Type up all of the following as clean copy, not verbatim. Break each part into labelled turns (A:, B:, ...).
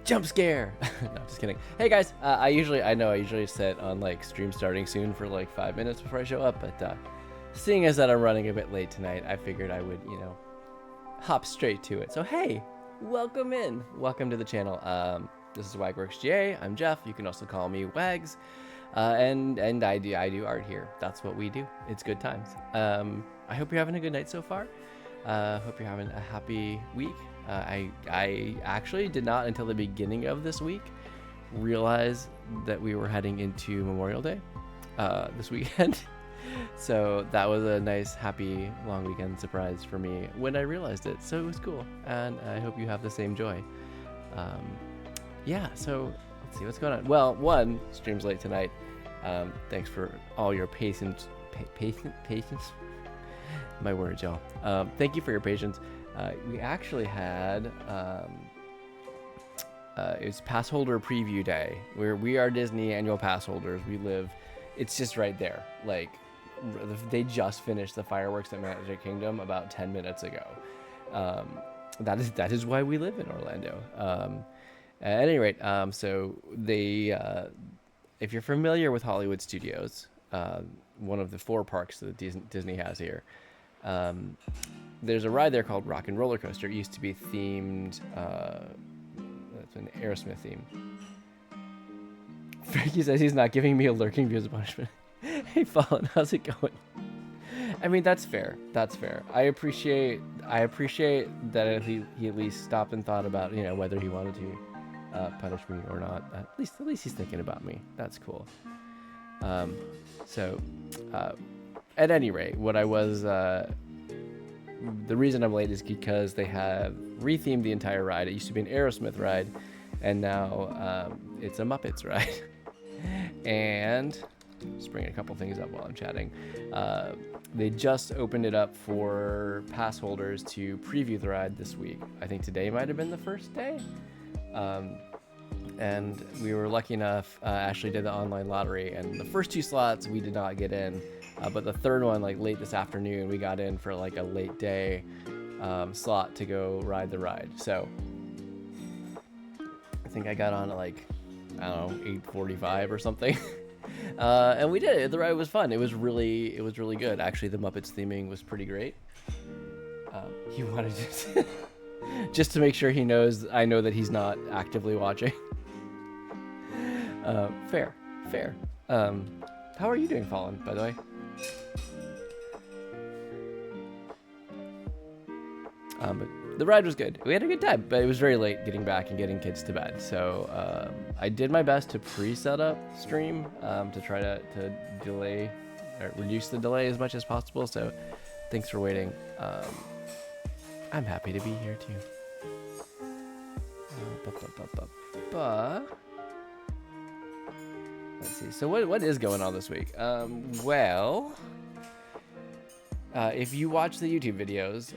A: Jump scare. No, just kidding. Hey guys, I usually set on like stream starting soon for like 5 minutes before I show up, but seeing as that I'm running a bit late tonight, I figured I would, hop straight to it. So hey, welcome in. Welcome to the channel. This is WagWorksGA. I'm Jeff. You can also call me Wags. And I do art here. That's what we do. It's good times. I hope you're having a good night so far. Hope you're having a happy week. I actually did not until the beginning of this week realize that we were heading into Memorial Day this weekend. So that was a nice, happy, long weekend surprise for me when I realized it. So it was cool, and I hope you have the same joy. Yeah, so let's see what's going on. Well, one, stream's late tonight. Thanks for all your patience. Patience? My words, y'all. Thank you for your patience. We actually had it was pass holder preview day, where we are Disney annual pass holders. We live, it's just right there. Like, they just finished the fireworks at Magic Kingdom about 10 minutes ago. That is why we live in Orlando. At any rate, so they, if you're familiar with Hollywood Studios, one of the 4 parks that Disney has here, there's a ride there called Rock and Roller Coaster. It used to be themed, it's an Aerosmith theme. Frankie says he's not giving me a lurking view as a punishment. Hey, Fallen, how's it going? I mean, that's fair. That's fair. I appreciate that he at least stopped and thought about, whether he wanted to punish me or not. At least he's thinking about me. That's cool. So, at any rate, what I was, the reason I'm late is because they have rethemed the entire ride. It used to be an Aerosmith ride, and now it's a Muppets ride. And just bring a couple things up while I'm chatting. They just opened it up for pass holders to preview the ride this week. I think today might have been the first day. And we were lucky enough, Ashley did the online lottery, and the first 2 slots we did not get in, but the third one, like late this afternoon, we got in for like a late day slot to go ride the ride. So I think I got on at like, I don't know, 8:45 or something. And we did it. The ride was fun. It was really good. Actually, the Muppets theming was pretty great. He wanted to just to make sure I know that he's not actively watching. Fair. How are you doing, Fallen, by the way? But the ride was good. We had a good time, but it was very late getting back and getting kids to bed. So I did my best to pre-set up stream to try to delay or reduce the delay as much as possible. So thanks for waiting. I'm happy to be here too. Let's see. So what is going on this week? Well, if you watch the YouTube videos,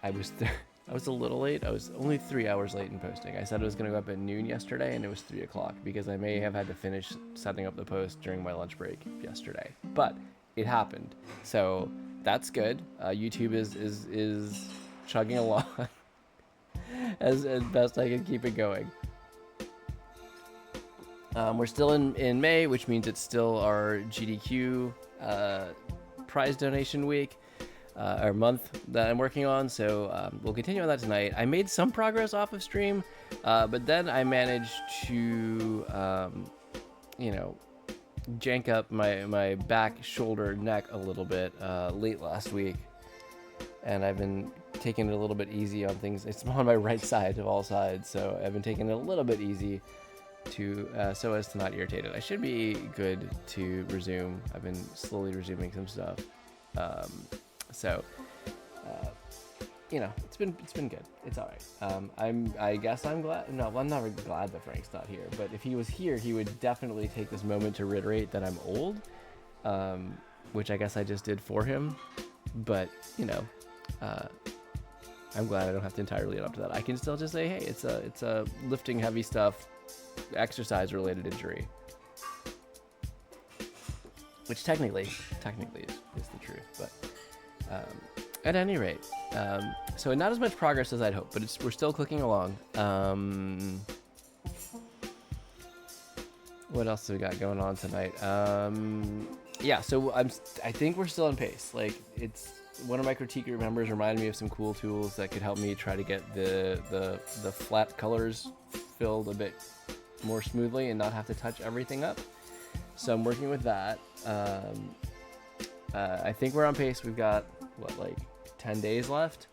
A: I was a little late. I was only 3 hours late in posting. I said it was going to go up at noon yesterday, and it was 3 o'clock because I may have had to finish setting up the post during my lunch break yesterday. But it happened, so that's good. YouTube is chugging along as best I can keep it going. We're still in May, which means it's still our GDQ prize donation week. Or month that I'm working on, so we'll continue on that tonight. I made some progress off of stream, but then I managed to, jank up my back, shoulder, neck a little bit late last week, and I've been taking it a little bit easy on things. It's on my right side of all sides, so I've been taking it a little bit easy to so as to not irritate it. I should be good to resume. I've been slowly resuming some stuff. So, it's been good. It's all right. I guess I'm glad. No, well, I'm not really glad that Frank's not here. But if he was here, he would definitely take this moment to reiterate that I'm old, which I guess I just did for him. But I'm glad I don't have to entirely live up to that. I can still just say, hey, it's a lifting heavy stuff, exercise related injury, which technically is the truth, but. At any rate, so not as much progress as I'd hoped, but we're still clicking along. what else have we got going on tonight? Yeah, so I think we're still on pace. Like, it's one of my critique group members reminded me of some cool tools that could help me try to get the flat colors filled a bit more smoothly and not have to touch everything up. So I'm working with that. I think we're on pace. We've got like 10 days left.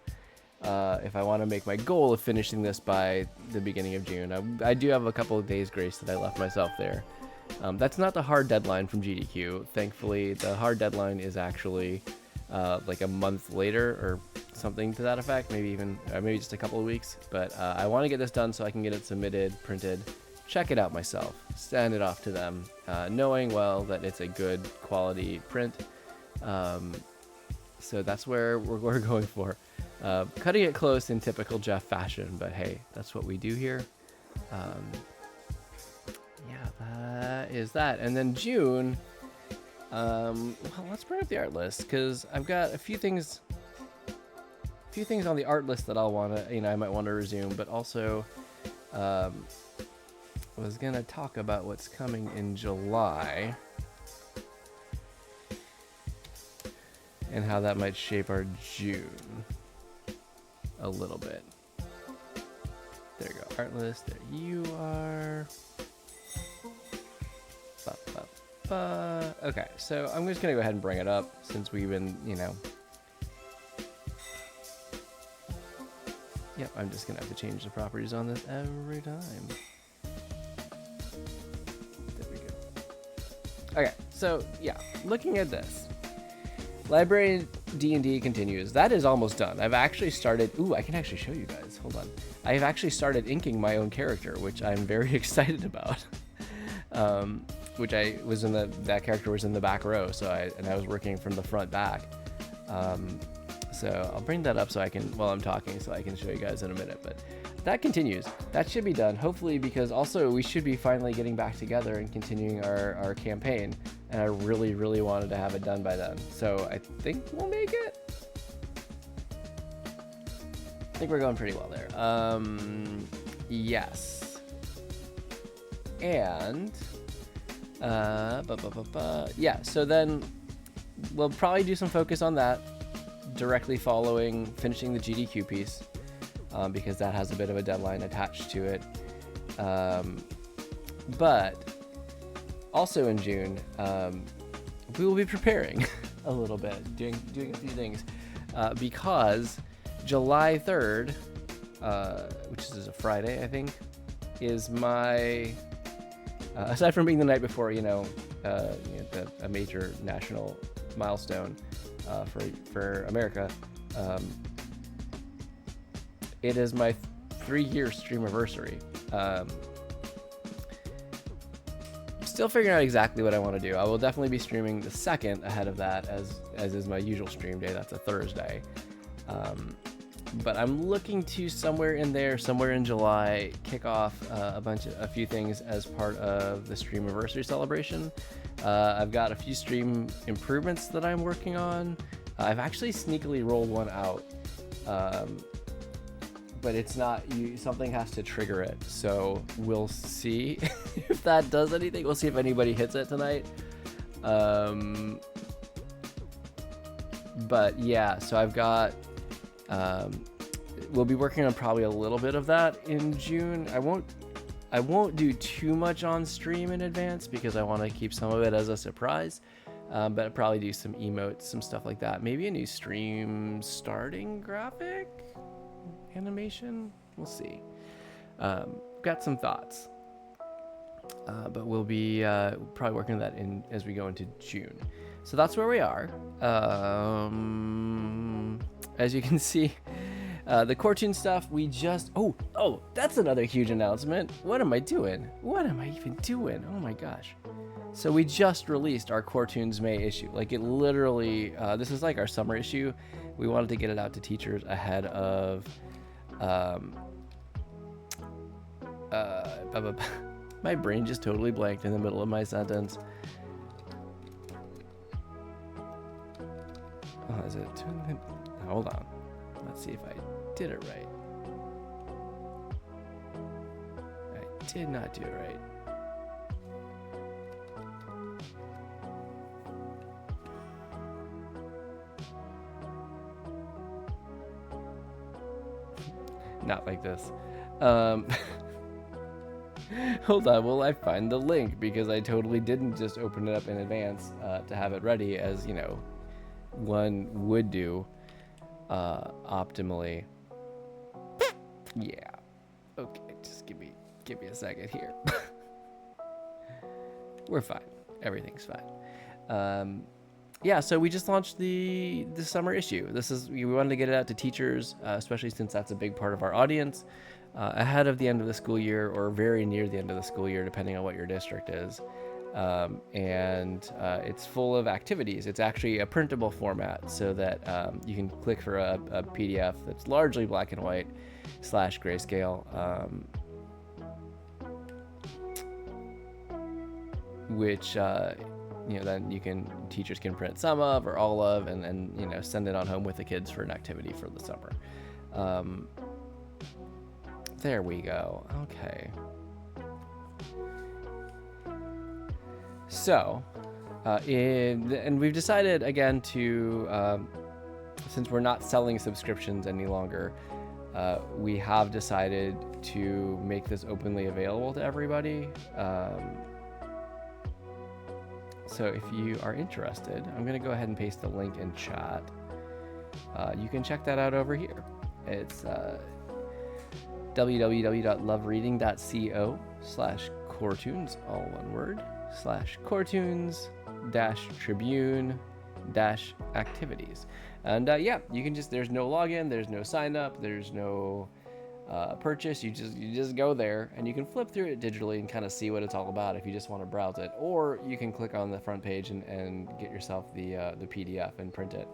A: If I want to make my goal of finishing this by the beginning of June. I do have a couple of days grace that I left myself there. That's not the hard deadline from GDQ. Thankfully, the hard deadline is actually like a month later or something to that effect, maybe just a couple of weeks. But I want to get this done so I can get it submitted, printed, check it out myself, send it off to them, knowing well that it's a good quality print. So that's where we're going for. Cutting it close in typical Jeff fashion, but hey, that's what we do here. Yeah, that is that. And then June, well, let's bring up the art list, because I've got a few things on the art list that I'll want to, I might want to resume, but also was gonna talk about what's coming in July and how that might shape our June a little bit. There you go, art list, there you are. Okay, so I'm just gonna go ahead and bring it up since we've been, Yep, I'm just gonna have to change the properties on this every time. There we go. Okay, so yeah, looking at this. Library D&D continues. That is almost done. I've actually started... Ooh, I can actually show you guys. Hold on. I've actually started inking my own character, which I'm very excited about. Which I was in that character was in the back row, so I was working from the front back. So I'll bring that up so I can, while I'm talking, so I can show you guys in a minute. But that continues. That should be done, hopefully, because also we should be finally getting back together and continuing our campaign. And I really, really wanted to have it done by then. So I think we'll make it. I think we're going pretty well there. Yes. And yeah, so then we'll probably do some focus on that directly following finishing the GDQ piece, because that has a bit of a deadline attached to it. But also in June, we will be preparing a little bit, doing a few things, because July 3rd, which is a Friday, I think, is my, aside from being the night before, a major national milestone for America, it is my 3-year streamiversary. Still figuring out exactly what I want to do. I will definitely be streaming the 2nd ahead of that, as is my usual stream day. That's a Thursday. But I'm looking to somewhere in July, kick off a few things as part of the streamiversary celebration. I've got a few stream improvements that I'm working on. I've actually sneakily rolled one out, but it's not, something has to trigger it. So we'll see if that does anything. We'll see if anybody hits it tonight. But yeah, so I've got, we'll be working on probably a little bit of that in June. I won't do too much on stream in advance because I want to keep some of it as a surprise. But I'll probably do some emotes, some stuff like that. Maybe a new stream starting graphic animation. We'll see. Got some thoughts. But we'll be probably working on that as we go into June. So that's where we are. As you can see, the CoreToons stuff, we just... Oh, that's another huge announcement. What am I doing? What am I even doing? Oh my gosh. So we just released our CoreToons May issue. Like, it literally... this is like our summer issue. We wanted to get it out to teachers ahead of... my brain just totally blanked in the middle of my sentence. Oh, is it? Hold on. Let's see if I did it right. I did not do it right. Not like this. Um, hold on, will I find the link? Because I totally didn't just open it up in advance to have it ready, as, you know, one would do optimally. Yeah. Okay, just give me a second here. We're fine. Everything's fine. Yeah, so we just launched the summer issue. We wanted to get it out to teachers, especially since that's a big part of our audience, ahead of the end of the school year, or very near the end of the school year, depending on what your district is. And it's full of activities. It's actually a printable format, so that you can click for a PDF that's largely black and white / grayscale, which you know, then teachers can print some of or all of, and you know, send it on home with the kids for an activity for the summer. There we go. Okay. So, and we've decided again to, since we're not selling subscriptions any longer, we have decided to make this openly available to everybody. So if you are interested, I'm going to go ahead and paste the link in chat. You can check that out over here. It's www.lovereading.co/CoreToons, all one word, /CoreToons-Tribune-activities. And yeah, you can just, there's no login, there's no sign up, there's no purchase. You just go there, and you can flip through it digitally and kind of see what it's all about if you just want to browse it, or you can click on the front page and get yourself the PDF and print it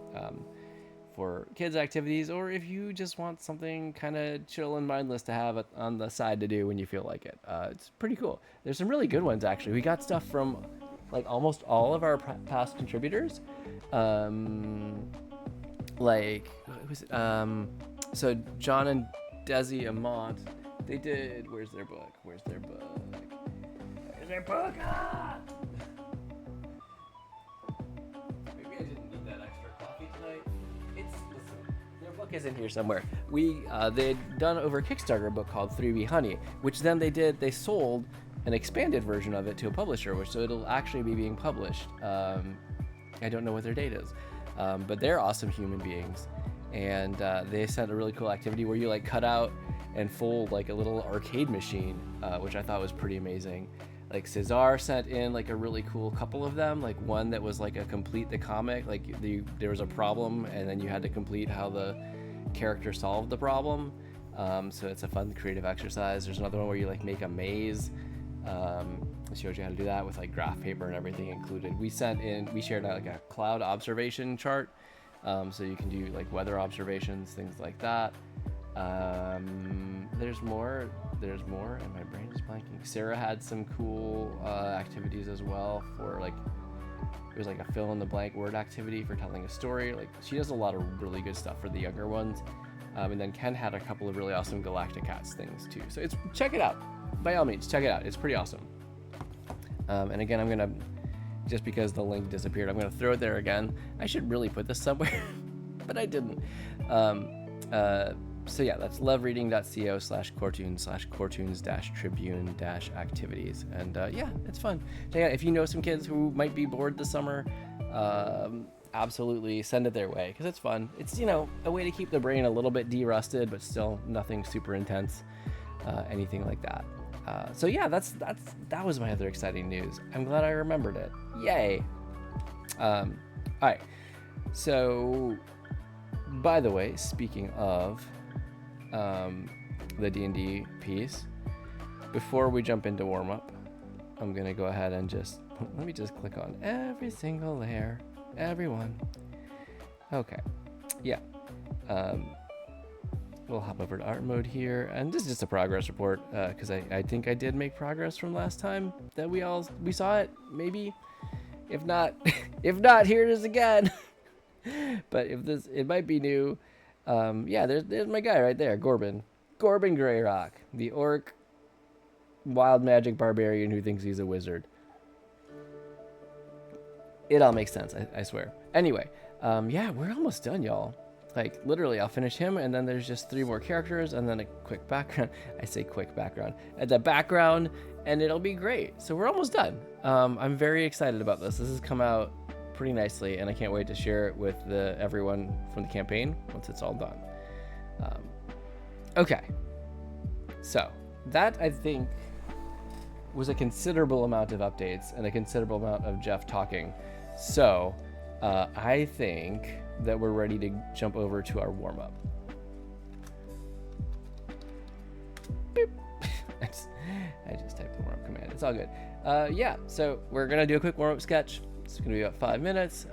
A: for kids activities, or if you just want something kind of chill and mindless to have on the side to do when you feel like it. It's pretty cool. There's some really good ones, actually. We got stuff from like almost all of our past contributors. Like, who's it? So John and Desi Amont, they did, where's their book? Ah! Maybe I didn't need that extra coffee tonight. Listen, their book is in here somewhere. They'd done over a Kickstarter book called 3B Honey, which then they sold an expanded version of it to a publisher, so it'll actually be being published. I don't know what their date is, but they're awesome human beings. And they sent a really cool activity where you like cut out and fold like a little arcade machine, which I thought was pretty amazing. Like Cesar sent in like a really cool couple of them, like one that was like a complete the comic, like there was a problem and then you had to complete how the character solved the problem. So it's a fun creative exercise. There's another one where you like make a maze. It shows you how to do that with like graph paper and everything included. We shared like a cloud observation chart. So you can do like weather observations, things like that. There's more, and my brain is blanking. Sarah had some cool activities as well for like, it was like a fill in the blank word activity for telling a story. Like, she does a lot of really good stuff for the younger ones. And then Ken had a couple of really awesome Galactic Cats things too. So check it out. By all means, check it out. It's pretty awesome. And again, I'm gonna, just because the link disappeared, I'm going to throw it there again. I should really put this somewhere, but I didn't. So yeah, that's lovereading.co/CoreToons/Tribune-activities. And yeah, it's fun. So yeah, if you know some kids who might be bored this summer, absolutely send it their way, because it's fun. It's, you know, a way to keep the brain a little bit de-rusted, but still nothing super intense, anything like that. So yeah, that was my other exciting news. I'm glad I remembered it. Yay. All right. So, by the way, speaking of the D&D piece, before we jump into Warmup, I'm gonna go ahead and let me just click on every single layer, everyone. Okay. Yeah. We'll hop over to art mode here, and this is just a progress report, because I think I did make progress from last time that we saw it, maybe. If not, here it is again. But it might be new. Yeah, there's my guy right there, Gorbin Greyrock, the orc wild magic barbarian who thinks he's a wizard. It all makes sense, I swear. Anyway, yeah, we're almost done, y'all. Like literally I'll finish him and then there's just 3 more characters and then a quick background. I say quick background at the background and it'll be great. So we're almost done. I'm very excited about this. This has come out pretty nicely and I can't wait to share it with everyone from the campaign once it's all done. Okay, so that I think was a considerable amount of updates and a considerable amount of Jeff talking. So I think that we're ready to jump over to our warm-up. Boop. I just typed the warm-up command. It's all good. Yeah, so we're gonna do a quick warm-up sketch. It's gonna be about 5 minutes.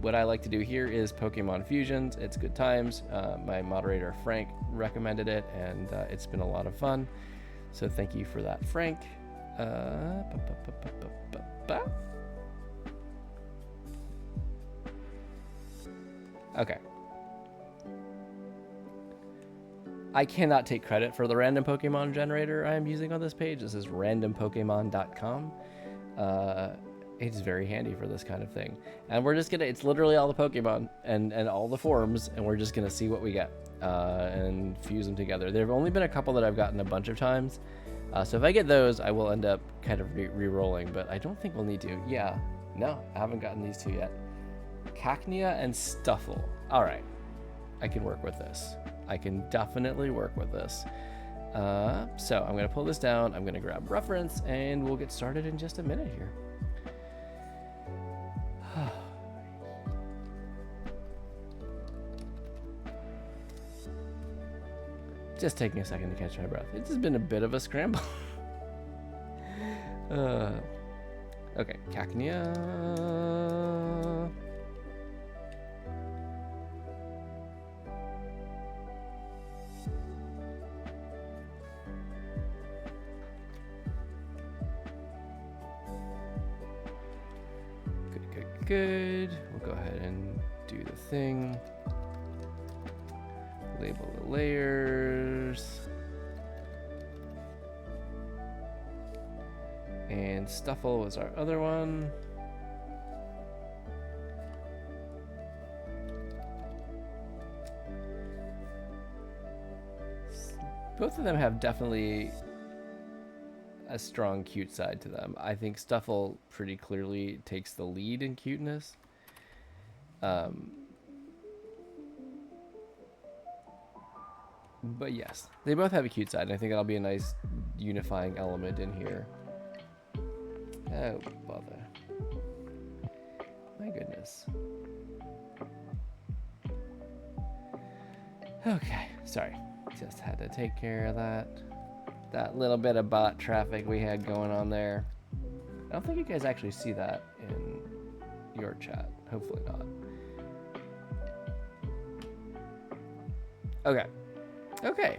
A: What I like to do here is Pokemon fusions. It's good times. My moderator Frank recommended it, and it's been a lot of fun. So thank you for that, Frank. Okay. I cannot take credit for the random Pokemon generator I am using on this page. This is randompokemon.com. It's very handy for this kind of thing. And we're just gonna, it's literally all the Pokemon and all the forms, and we're just gonna see what we get and fuse them together. There have only been a couple that I've gotten a bunch of times. So if I get those, I will end up kind of re-rolling, but I don't think we'll need to. Yeah, no, I haven't gotten these 2 yet. Cacnea and Stufful. All right, I can work with this. I can definitely work with this. So I'm gonna pull this down, I'm gonna grab reference, and we'll get started in just a minute here. Just taking a second to catch my breath. It's just been a bit of a scramble. Okay, Cacnea. Good. We'll go ahead and do the thing. Label the layers. And Stufful was our other one. Both of them have definitely a strong cute side to them. I think Stufful pretty clearly takes the lead in cuteness. But yes, they both have a cute side, and I think that'll be a nice unifying element in here. Oh, bother. My goodness. Okay, sorry. Just had to take care of that. That little bit of bot traffic we had going on there. I don't think you guys actually see that in your chat. Hopefully not. Okay. Okay.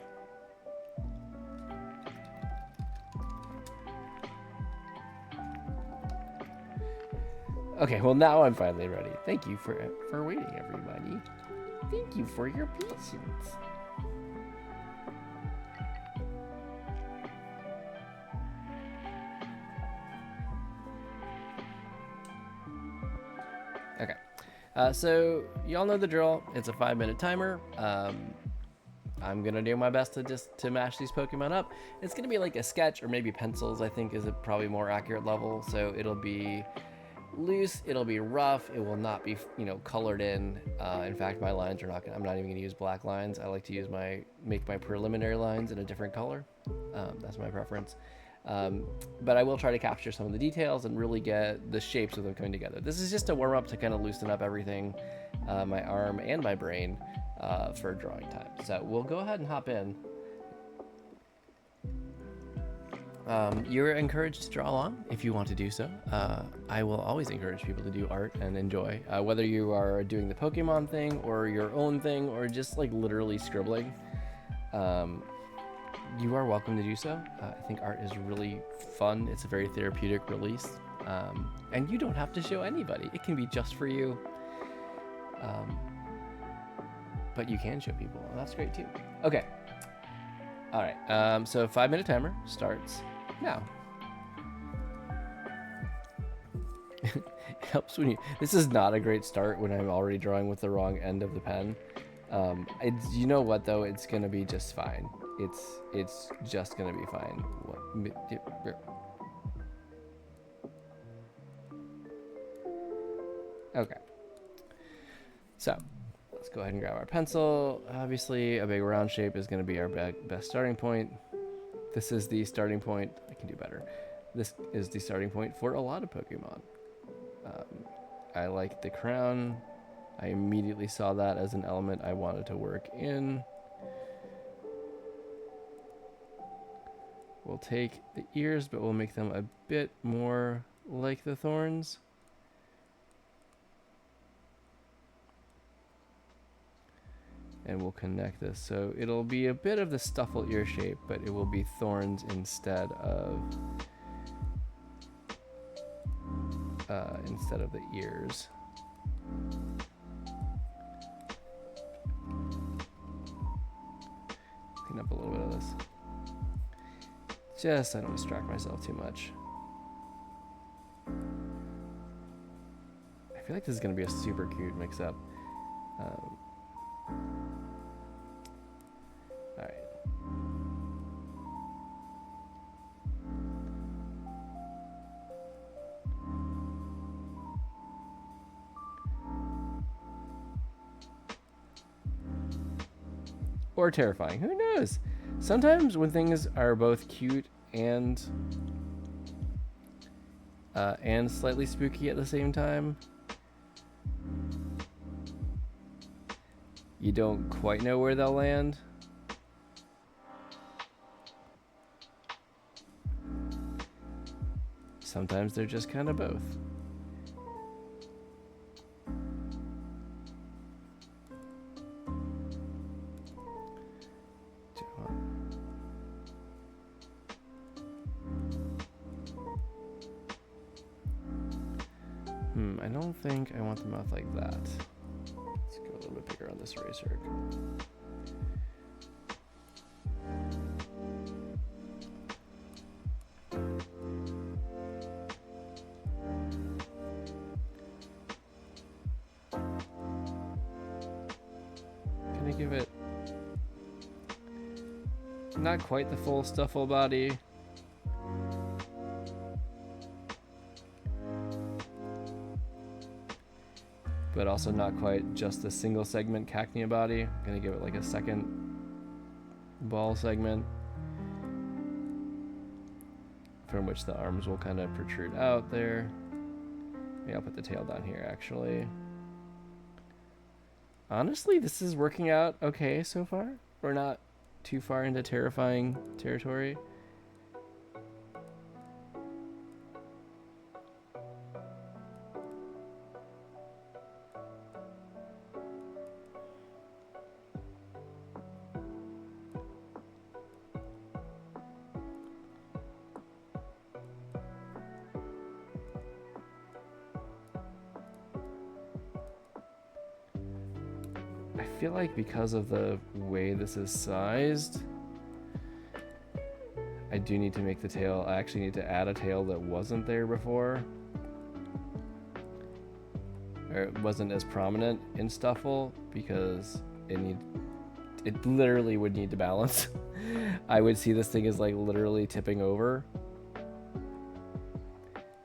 A: Okay, well now I'm finally ready. Thank you for waiting, everybody. Thank you for your patience. Okay, so y'all know the drill. It's a 5-minute timer. I'm gonna do my best to mash these Pokemon up. It's gonna be like a sketch or maybe pencils, I think is a probably more accurate level. So it'll be loose, it'll be rough, it will not be, you know, colored in. In fact, my lines are not gonna, I'm not even gonna use black lines. I like to use make my preliminary lines in a different color. That's my preference. But I will try to capture some of the details and really get the shapes of them coming together. This is just a warm up to kind of loosen up everything, my arm and my brain, for drawing time. So we'll go ahead and hop in. You're encouraged to draw along if you want to do so. I will always encourage people to do art and enjoy, whether you are doing the Pokemon thing or your own thing or just like literally scribbling. You are welcome to do so. I think art is really fun. It's a very therapeutic release. And you don't have to show anybody. It can be just for you. But you can show people, and that's great too. Okay. All right. So 5-minute timer starts now. It helps when you. This is not a great start when I'm already drawing with the wrong end of the pen. You know what though? It's gonna be just fine. It's just gonna be fine. Okay. So let's go ahead and grab our pencil. Obviously, a big round shape is gonna be our best starting point. This is the starting point. I can do better. This is the starting point for a lot of Pokemon. I like the crown. I immediately saw that as an element I wanted to work in. We'll take the ears, but we'll make them a bit more like the thorns. And we'll connect this. So it'll be a bit of the Stufful ear shape, but it will be thorns instead of the ears. Clean up a little bit of this. Just so I don't distract myself too much. I feel like this is going to be a super cute mix-up. Alright. Or terrifying. Who knows? Sometimes when things are both cute and slightly spooky at the same time, you don't quite know where they'll land. Sometimes they're just kind of both. I don't think I want the mouth like that. Let's go a little bit bigger on this eraser. Gonna give it not quite the full Stufful body. But also not quite just a single segment Cacnea body. I'm gonna give it like a second ball segment from which the arms will kind of protrude out there. Maybe I'll put the tail down here actually. Honestly, this is working out okay so far. We're not too far into terrifying territory. I feel like because of the way this is sized, I do need to make the tail. I actually need to add a tail that wasn't there before, or it wasn't as prominent in Stufful, because it literally would need to balance. I would see this thing as like literally tipping over.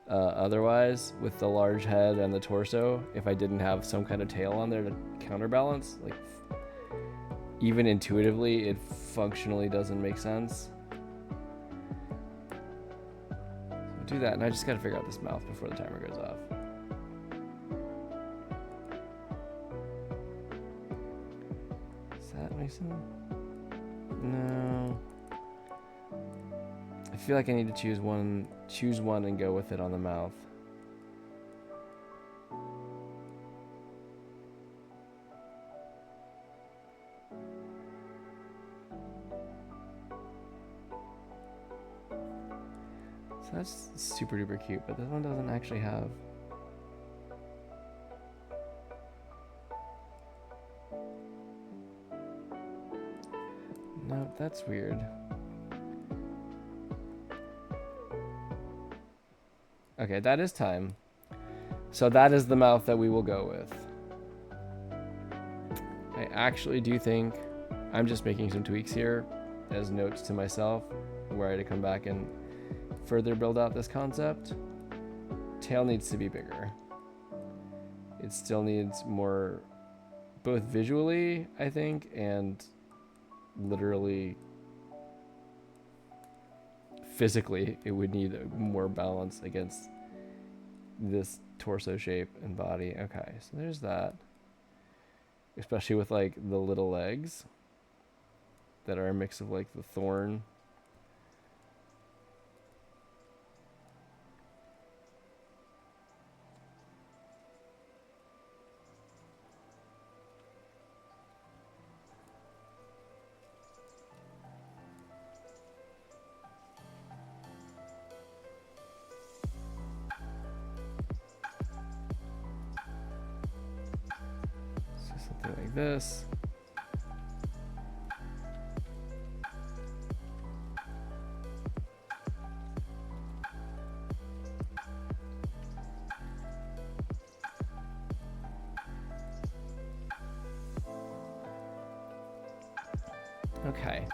A: Otherwise, with the large head and the torso, if I didn't have some kind of tail on there to counterbalance, like even intuitively, it functionally doesn't make sense. So do that, and I just gotta figure out this mouth before the timer goes off. Does that make sense? No. I feel like I need to choose one and go with it on the mouth. So that's super duper cute, but this one doesn't actually have. No, that's weird. Okay, that is time. So that is the mouth that we will go with. I actually do think I'm just making some tweaks here as notes to myself where I had to come back and further build out this concept. Tail needs to be bigger. It still needs more, both visually, I think, and literally physically. It would need more balance against this torso shape and body. Okay, so there's that. Especially with like the little legs that are a mix of like the thorn. Something like this. Okay.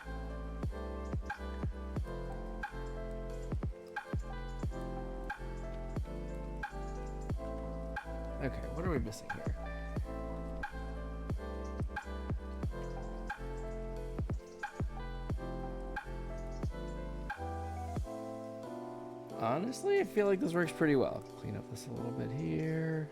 A: Okay, what are we missing here? Honestly, I feel like this works pretty well. Clean up this a little bit here.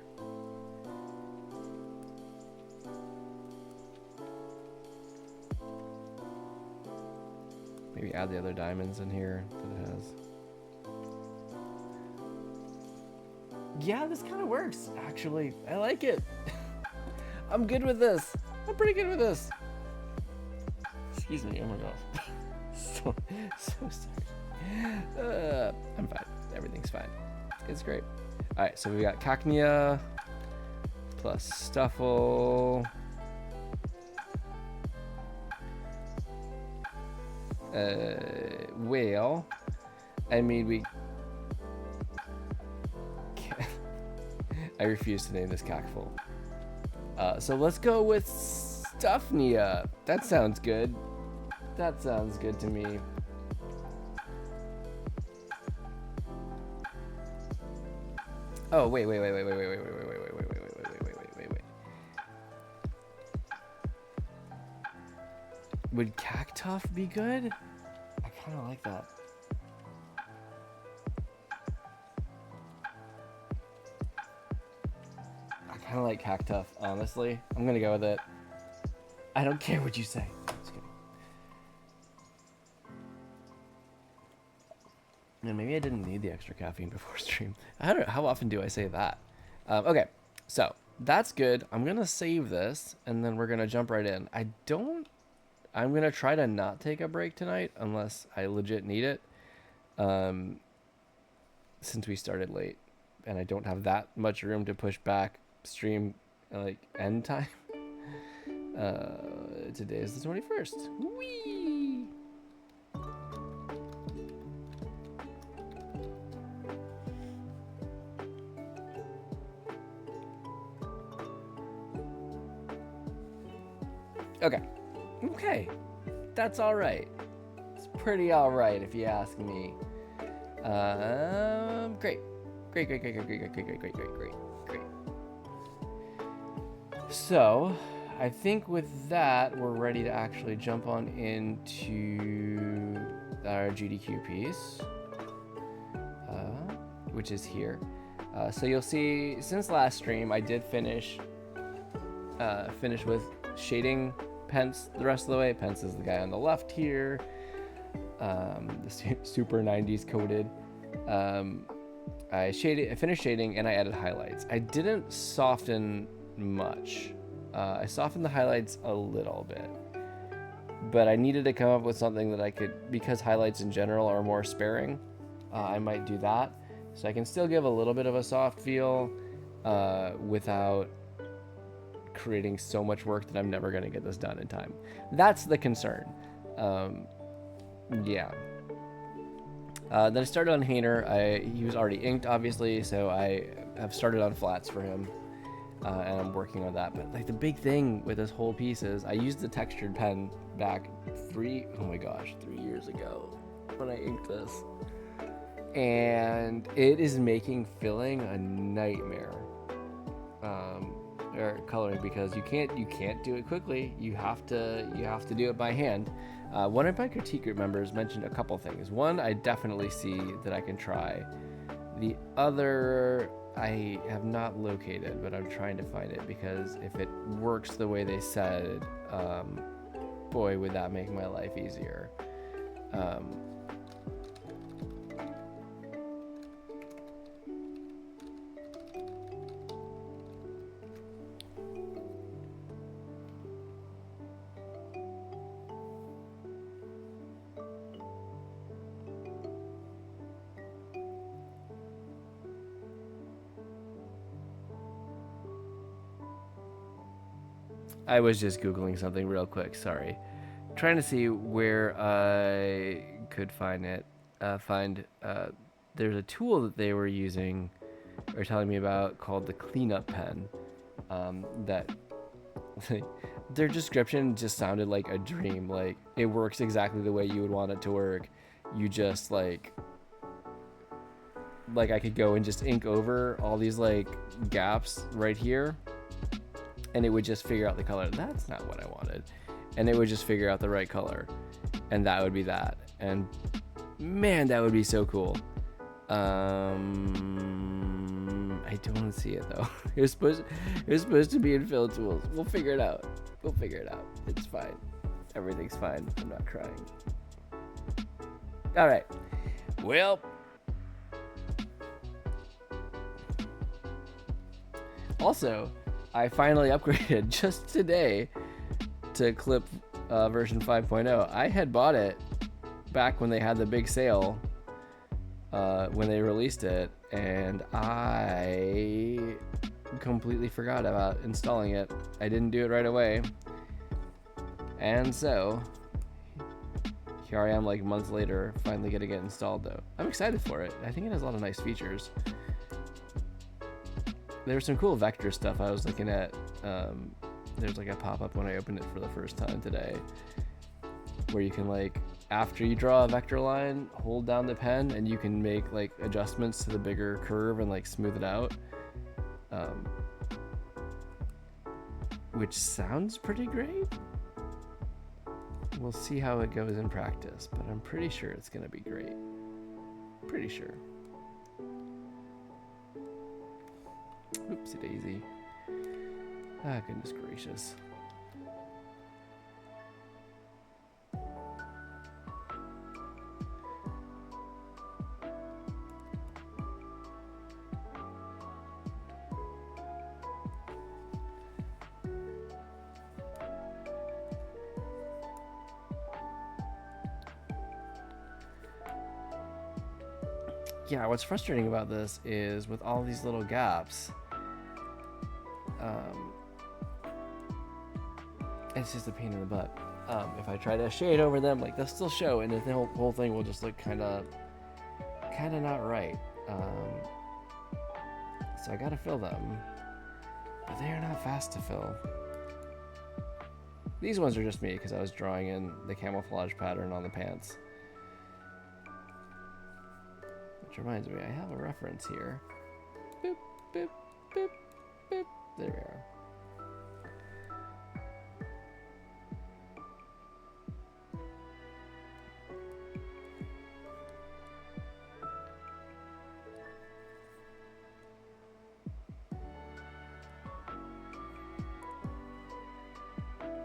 A: Maybe add the other diamonds in here that it has. Yeah, this kind of works, actually. I like it. I'm good with this. I'm pretty good with this. Excuse me, oh my gosh. so sorry. I'm fine. Everything's fine. It's great. All right, so we got Cacnea plus Stufful. Whale. I mean, we... I refuse to name this Cacful. So let's go with Stuffnea. That sounds good. That sounds good to me. Oh, wait. Would Cactuff be good? I kind of like that. I kind of like Cactuff, honestly. I'm gonna go with it. I don't care what you say. Just kidding. Man, maybe I didn't need the extra caffeine before stream. I don't know. How often do I say that? Okay, so that's good. I'm gonna save this, and then we're gonna jump right in. I'm gonna try to not take a break tonight unless I legit need it. Since we started late, and I don't have that much room to push back stream like end time. Today is the 21st. Whee! Okay, that's all right. It's pretty all right if you ask me. Great. So, I think with that, we're ready to actually jump on into our GDQ piece, which is here. So you'll see, since last stream, I did finish with shading Pence the rest of the way. Pence is the guy on the left here, the super 90s coded. I finished shading and I added highlights. I didn't soften much. I softened the highlights a little bit, but I needed to come up with something that I could, because highlights in general are more sparing. I might do that, so I can still give a little bit of a soft feel without creating so much work that I'm never going to get this done in time. That's the concern. Yeah. Then I started on Hayner. He was already inked, obviously, so I have started on flats for him. and I'm working on that. But like the big thing with this whole piece is I used the textured pen back 3 years ago when I inked this, and it is making filling a nightmare. Or coloring, because you can't do it quickly. You have to do it by hand. One of my critique group members mentioned a couple things. One, I definitely see that I can try. The other, I have not located, but I'm trying to find it, because if it works the way they said, boy, would that make my life easier. I was just Googling something real quick, sorry. Trying to see where I could find it. There's a tool that they were using, or telling me about, called the cleanup pen. That their description just sounded like a dream. Like, it works exactly the way you would want it to work. You just like I could go and just ink over all these like gaps right here, and it would just figure out the color. That's not what I wanted. And it would just figure out the right color, and that would be that. And man, that would be so cool. I don't see it though. It was supposed to be in fill tools. We'll figure it out. It's fine. Everything's fine. I'm not crying. All right. Well, also, I finally upgraded just today to Clip version 5.0. I had bought it back when they had the big sale, when they released it, and I completely forgot about installing it. I didn't do it right away, and so here I am like months later, finally getting it installed though. I'm excited for it. I think it has a lot of nice features. There's some cool vector stuff I was looking at. There's like a pop-up when I opened it for the first time today, where you can, like, after you draw a vector line, hold down the pen and you can make like adjustments to the bigger curve and like smooth it out, which sounds pretty great. We'll see how it goes in practice, but I'm pretty sure it's gonna be great. Pretty sure. Oopsie daisy. Ah, goodness gracious. Yeah, what's frustrating about this is with all these little gaps, it's just a pain in the butt. If I try to shade over them, like, they'll still show, and the whole thing will just look kind of not right. So I gotta fill them, but they are not fast to fill. These ones are just me because I was drawing in the camouflage pattern on the pants. Which reminds me, I have a reference here. Boop, boop, boop, boop. There we are.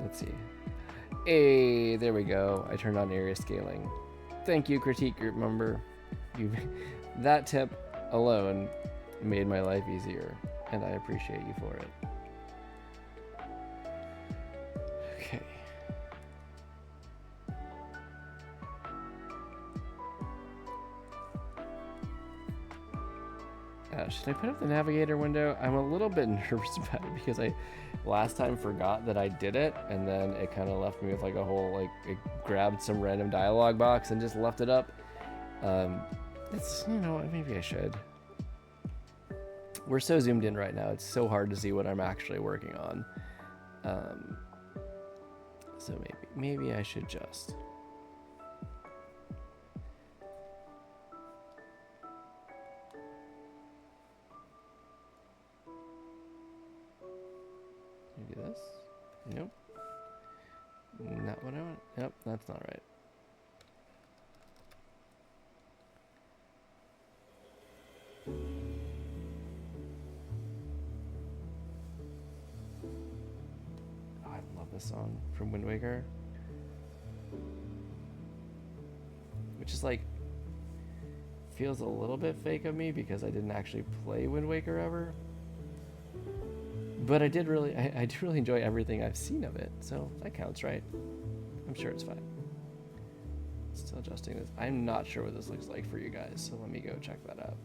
A: Let's see. Hey, there we go. I turned on area scaling. Thank you, critique group member. That tip alone made my life easier, and I appreciate you for it. Okay. Should I put up the navigator window? I'm a little bit nervous about it because I last time forgot that I did it, and then it kind of left me with like a whole, like, it grabbed some random dialog box and just left it up. It's, you know, maybe I should. We're so zoomed in right now, it's so hard to see what I'm actually working on. So maybe I should just... Maybe this? Nope. Not what I want. Nope, that's not right. Oh, I love this song from Wind Waker. Which is like, feels a little bit fake of me because I didn't actually play Wind Waker ever. But I do really enjoy everything I've seen of it, so that counts, right? I'm sure it's fine. Still adjusting this. I'm not sure what this looks like for you guys, so let me go check that out.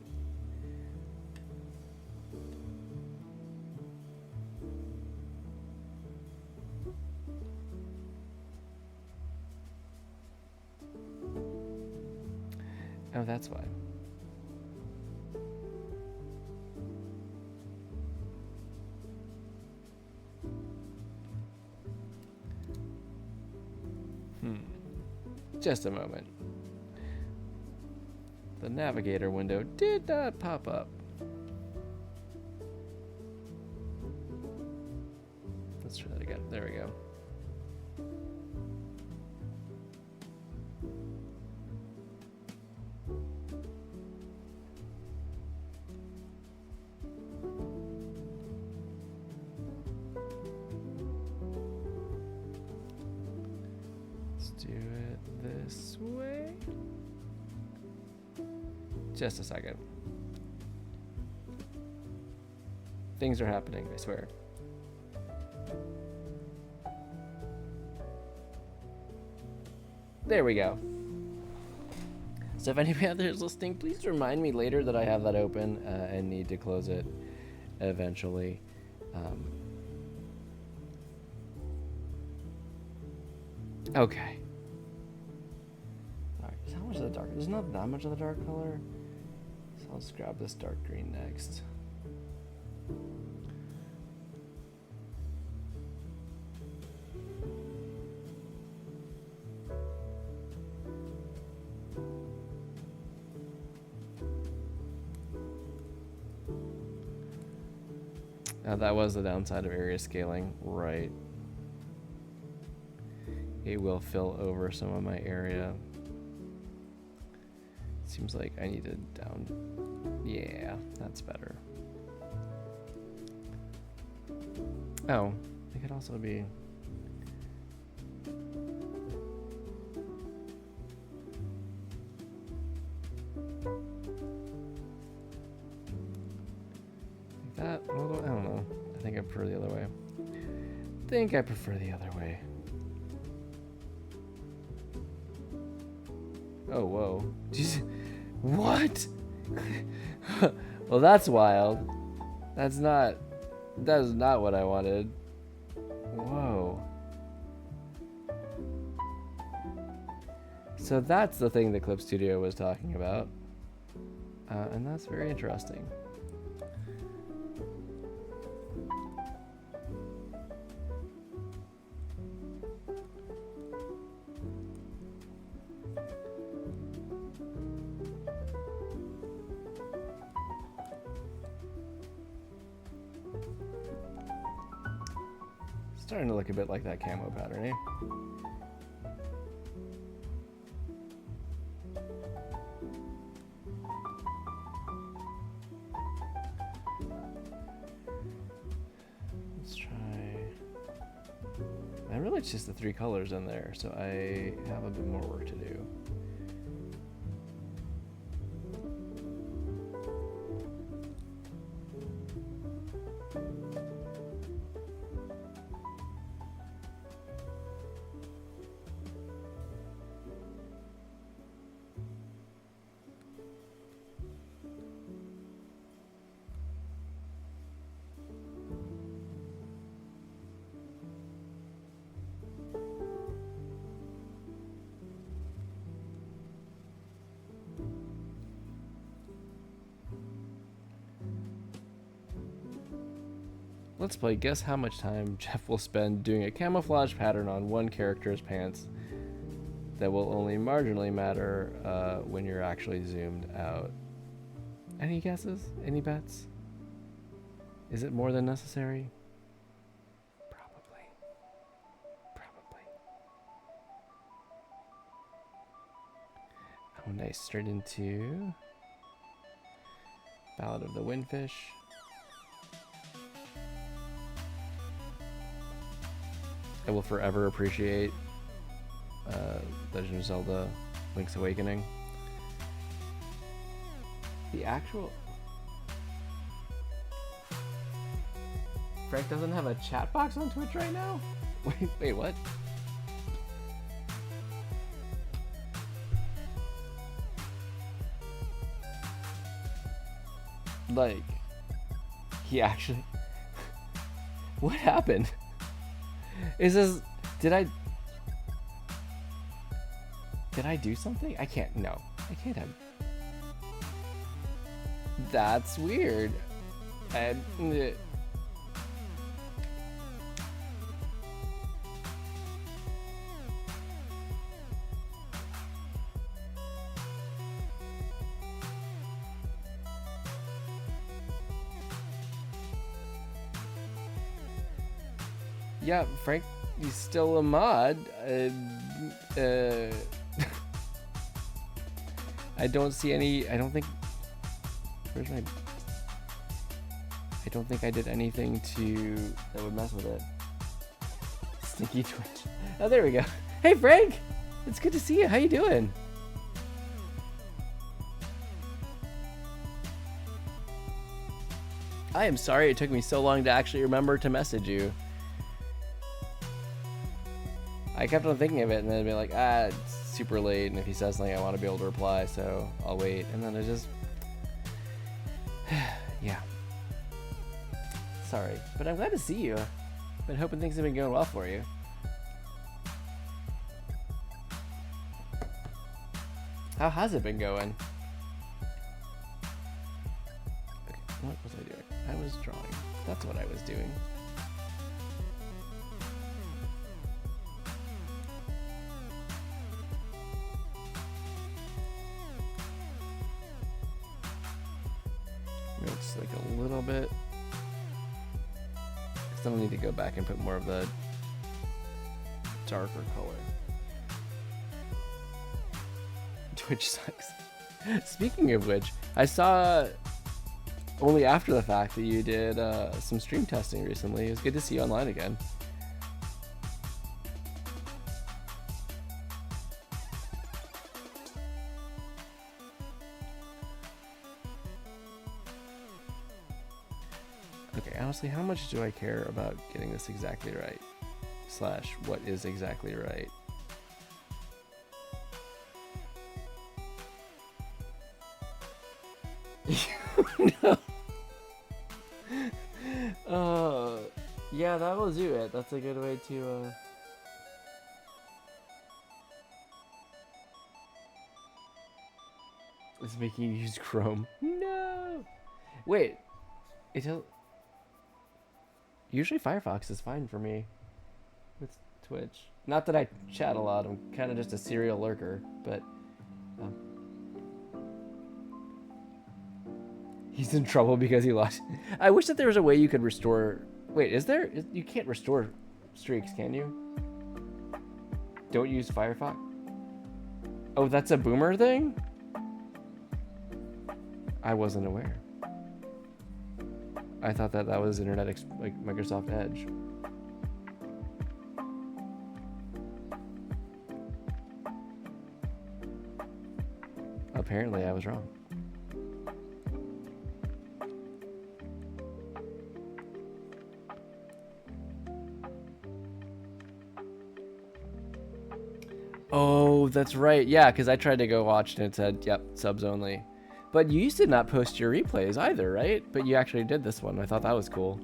A: Oh, that's why. Just a moment. The navigator window did not pop up. Let's try that again. There we go. Do it this way. Just a second. Things are happening, I swear. There we go. So if anybody out there is listening, please remind me later that I have that open and need to close it eventually. Okay. How much of the dark? There's not that much of the dark color. So I'll just grab this dark green next. That was the downside of area scaling, right? It will fill over some of my area. Seems like I need to down. Yeah, that's better. Oh, it could also be. That, well, I don't know. I think I prefer the other way. Oh, whoa. Jeez. What? Well, that's wild. That is not what I wanted. Whoa. So that's the thing that Clip Studio was talking about. And that's very interesting. Starting to look a bit like that camo pattern, eh? Let's try. I really it's just the three colors in there, so I have a bit more work to do. Let's play guess how much time Jeff will spend doing a camouflage pattern on one character's pants that will only marginally matter when you're actually zoomed out. Any guesses? Any bets? Is it more than necessary? Probably. Probably. Oh, nice. Straight into Ballad of the Windfish. I will forever appreciate Legend of Zelda Link's Awakening. The actual... Frank doesn't have a chat box on Twitch right now? Wait, what? Like, he actually... What happened? Is this... Did I do something? I can't... No. I can't have... That's weird. And... Yeah, Frank, he's still a mod. I don't see any. I don't think. Where's my? I don't think I did anything that would mess with it. Sneaky Twitch. Oh, there we go. Hey, Frank, it's good to see you. How you doing? I am sorry it took me so long to actually remember to message you. I kept on thinking of it and then be like, it's super late, and if he says something, I want to be able to reply, so I'll wait. And then I just, yeah. Sorry, but I'm glad to see you. Been hoping things have been going well for you. How has it been going? Okay, what was I doing? I was drawing. That's what I was doing. It's like a little bit. I still need to go back and put more of the darker color. Twitch sucks. Speaking of which, I saw only after the fact that you did some stream testing recently. It was good to see you online again. Okay, honestly, how much do I care about getting this exactly right? Slash, what is exactly right? No. Yeah, that will do it. That's a good way to, It's making you use Chrome. No! Wait. Usually Firefox is fine for me with Twitch. Not that I chat a lot. I'm kind of just a serial lurker, but... He's in trouble because he lost. I wish that there was a way you could restore... Wait, is there? You can't restore streaks, can you? Don't use Firefox? Oh, that's a boomer thing? I wasn't aware. I thought that was like Microsoft Edge. Apparently, I was wrong. Oh, that's right. Yeah, because I tried to go watch and it said, yep, subs only. But you used to not post your replays either, right? But you actually did this one. I thought that was cool.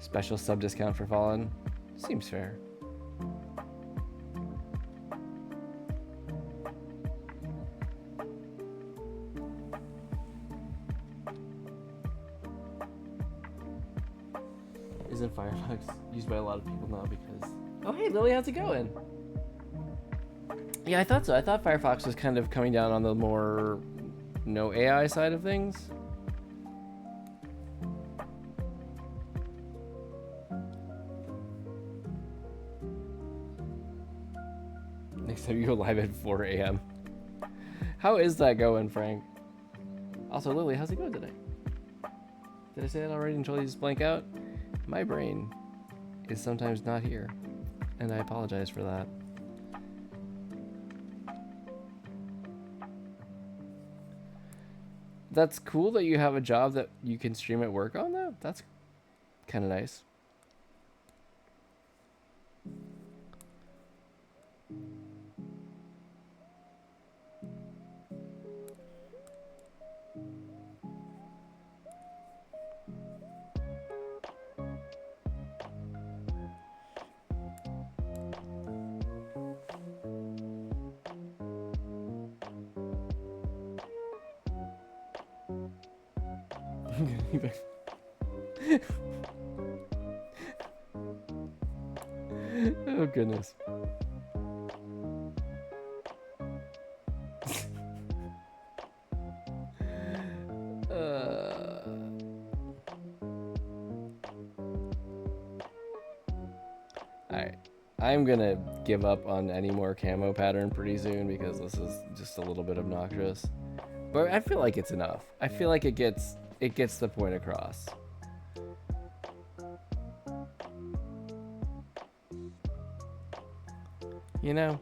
A: Special sub discount for Fallen. Seems fair. Isn't Firefox used by a lot of people now because... Oh, hey, Lily, how's it going? Yeah, I thought so. I thought Firefox was kind of coming down on the more no AI side of things. Next time you go live at 4 a.m. How is that going, Frank? Also, Lily, how's it going today? Did I say that already until you just blank out? My brain is sometimes not here, and I apologize for that. That's cool that you have a job that you can stream at work on, though. That's kind of nice. Oh goodness. Alright, I'm gonna give up on any more camo pattern pretty soon because this is just a little bit obnoxious. But I feel like it's enough. I feel like it gets the point across. You know?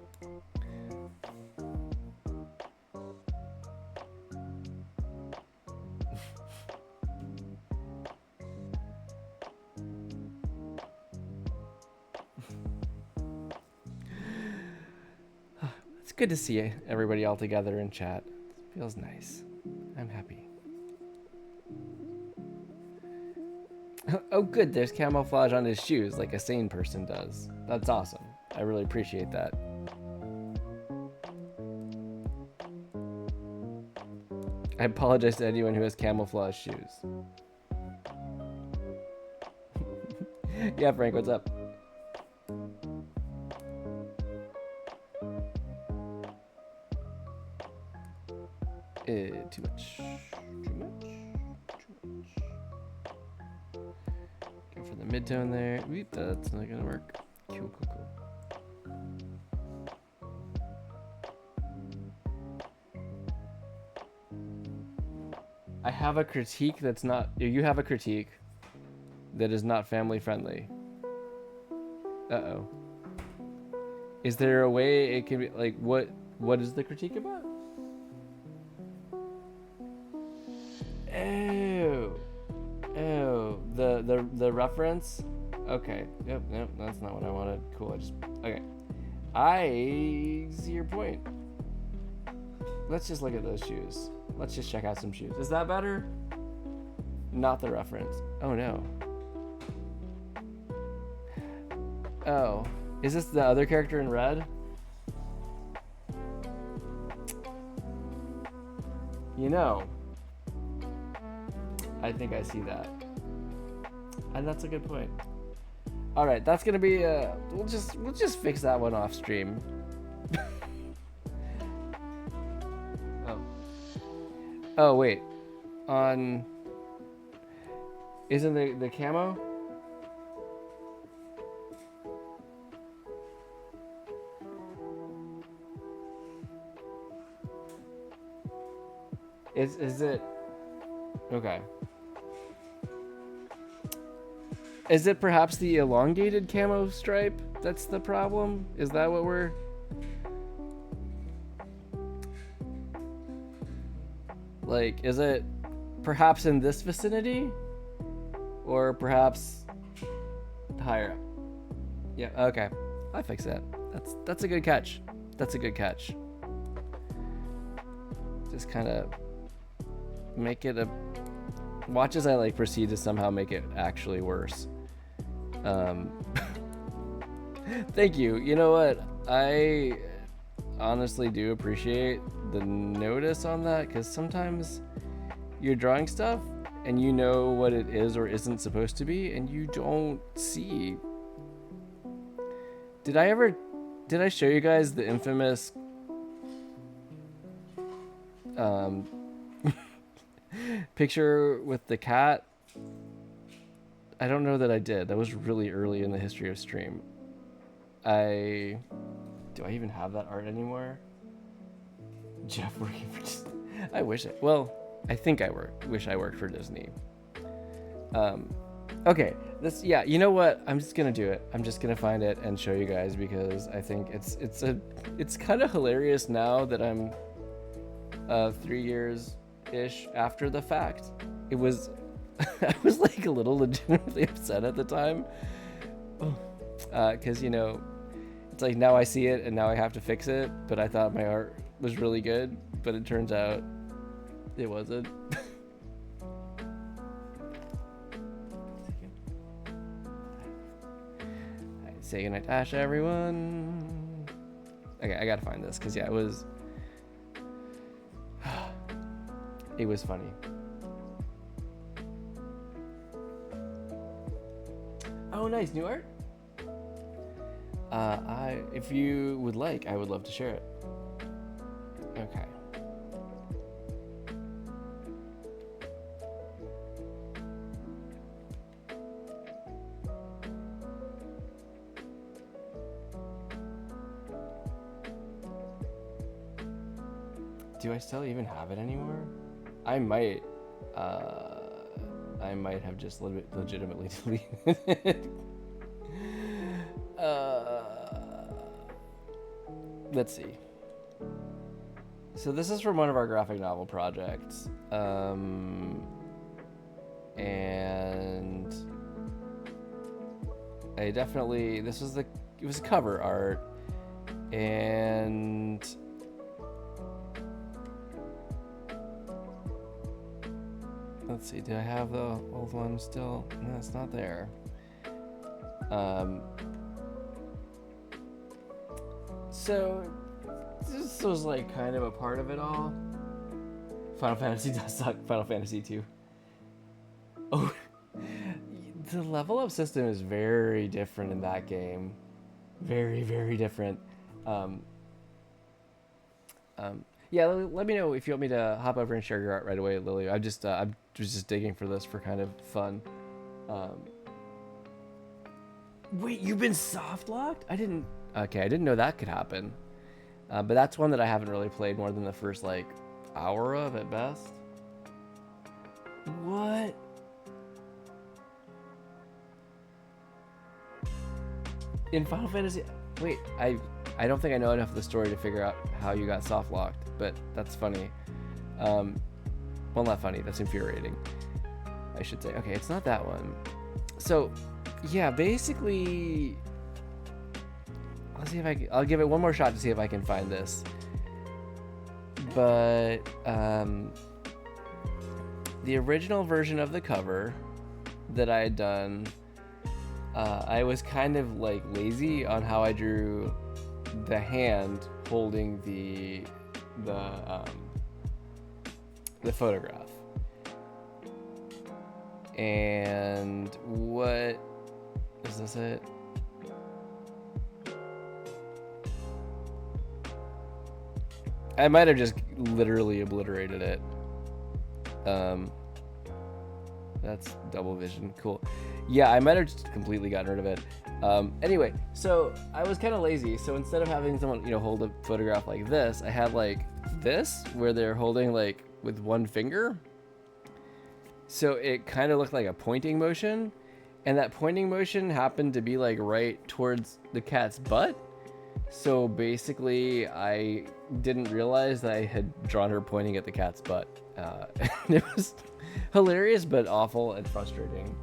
A: It's good to see everybody all together in chat. It feels nice. I'm happy. Oh good, there's camouflage on his shoes like a sane person does. That's awesome. I really appreciate that. I apologize to anyone who has camouflage shoes. Yeah, Frank, what's up? Too much. Go for the mid-tone there. Oop, that's not gonna work. Cool. I have a critique that's not... You have a critique that is not family friendly. Uh-oh. Is there a way it can be... Like, what is the critique about? Oh, the reference? Okay. Yep, that's not what I wanted. Cool, okay. I see your point. Let's just look at those shoes. Let's just check out some shoes. Is that better? Not the reference. Oh no. Oh. Is this the other character in red? You know, I think I see that. And that's a good point. All right, that's gonna be we'll just fix that one off stream. Oh wait, isn't the camo? Is it okay? Is it perhaps the elongated camo stripe that's the problem? Is that what we're... Like, is it perhaps in this vicinity? Or perhaps higher up? Yeah, okay. I fix that. That's a good catch. That's a good catch. Just kind of make it a... Watch as I like proceed to somehow make it actually worse. Thank you. You know what? I honestly do appreciate the notice on that, because sometimes you're drawing stuff and you know what it is or isn't supposed to be, and you don't see. Did I show you guys the infamous picture with the cat? I don't know that I did. That was really early in the history of stream. Do I even have that art anymore? Jeff working for Disney. I wish I think I wish I worked for Disney. Okay, yeah, you know what? I'm just gonna do it. I'm just gonna find it and show you guys, because I think it's kind of hilarious now that I'm 3 years-ish after the fact. It was I was like a little legitimately upset at the time, because you know, it's like now I see it and now I have to fix it, but I thought my art was really good, but it turns out it wasn't. Say goodnight to Asha, everyone. Okay, I gotta find this, because yeah, it was funny. Oh, nice, new art? If you would like, I would love to share it. Okay. Do I still even have it anymore? I might have just legitimately deleted it. Let's see. So this is from one of our graphic novel projects. And I definitely, it was cover art, and let's see, do I have the old one still? No, it's not there. So this was like kind of a part of it all. Final Fantasy does suck. Final Fantasy 2. Oh, the level up system is very different in that game. Very, very different. Yeah, let me know if you want me to hop over and share your art right away, Lily. I was just digging for this for kind of fun. Wait, you've been soft locked? I didn't know that could happen. But that's one that I haven't really played more than the first like hour of at best. What? In Final Fantasy, wait, I don't think I know enough of the story to figure out how you got soft locked, but that's funny. Well, not funny, that's infuriating, I should say. Okay, it's not that one. So, yeah, basically, let's see if I'll give it one more shot to see if I can find this. But, the original version of the cover that I had done, I was kind of like lazy on how I drew the hand holding the photograph. And what is this it? I might have just literally obliterated it. That's double vision. Cool. Yeah, I might have just completely gotten rid of it. Anyway, so I was kind of lazy. So instead of having someone, hold a photograph like this, I had like this, where they're holding like with one finger. So it kind of looked like a pointing motion. And that pointing motion happened to be like right towards the cat's butt. So basically, I didn't realize that I had drawn her pointing at the cat's butt. It was hilarious, but awful and frustrating.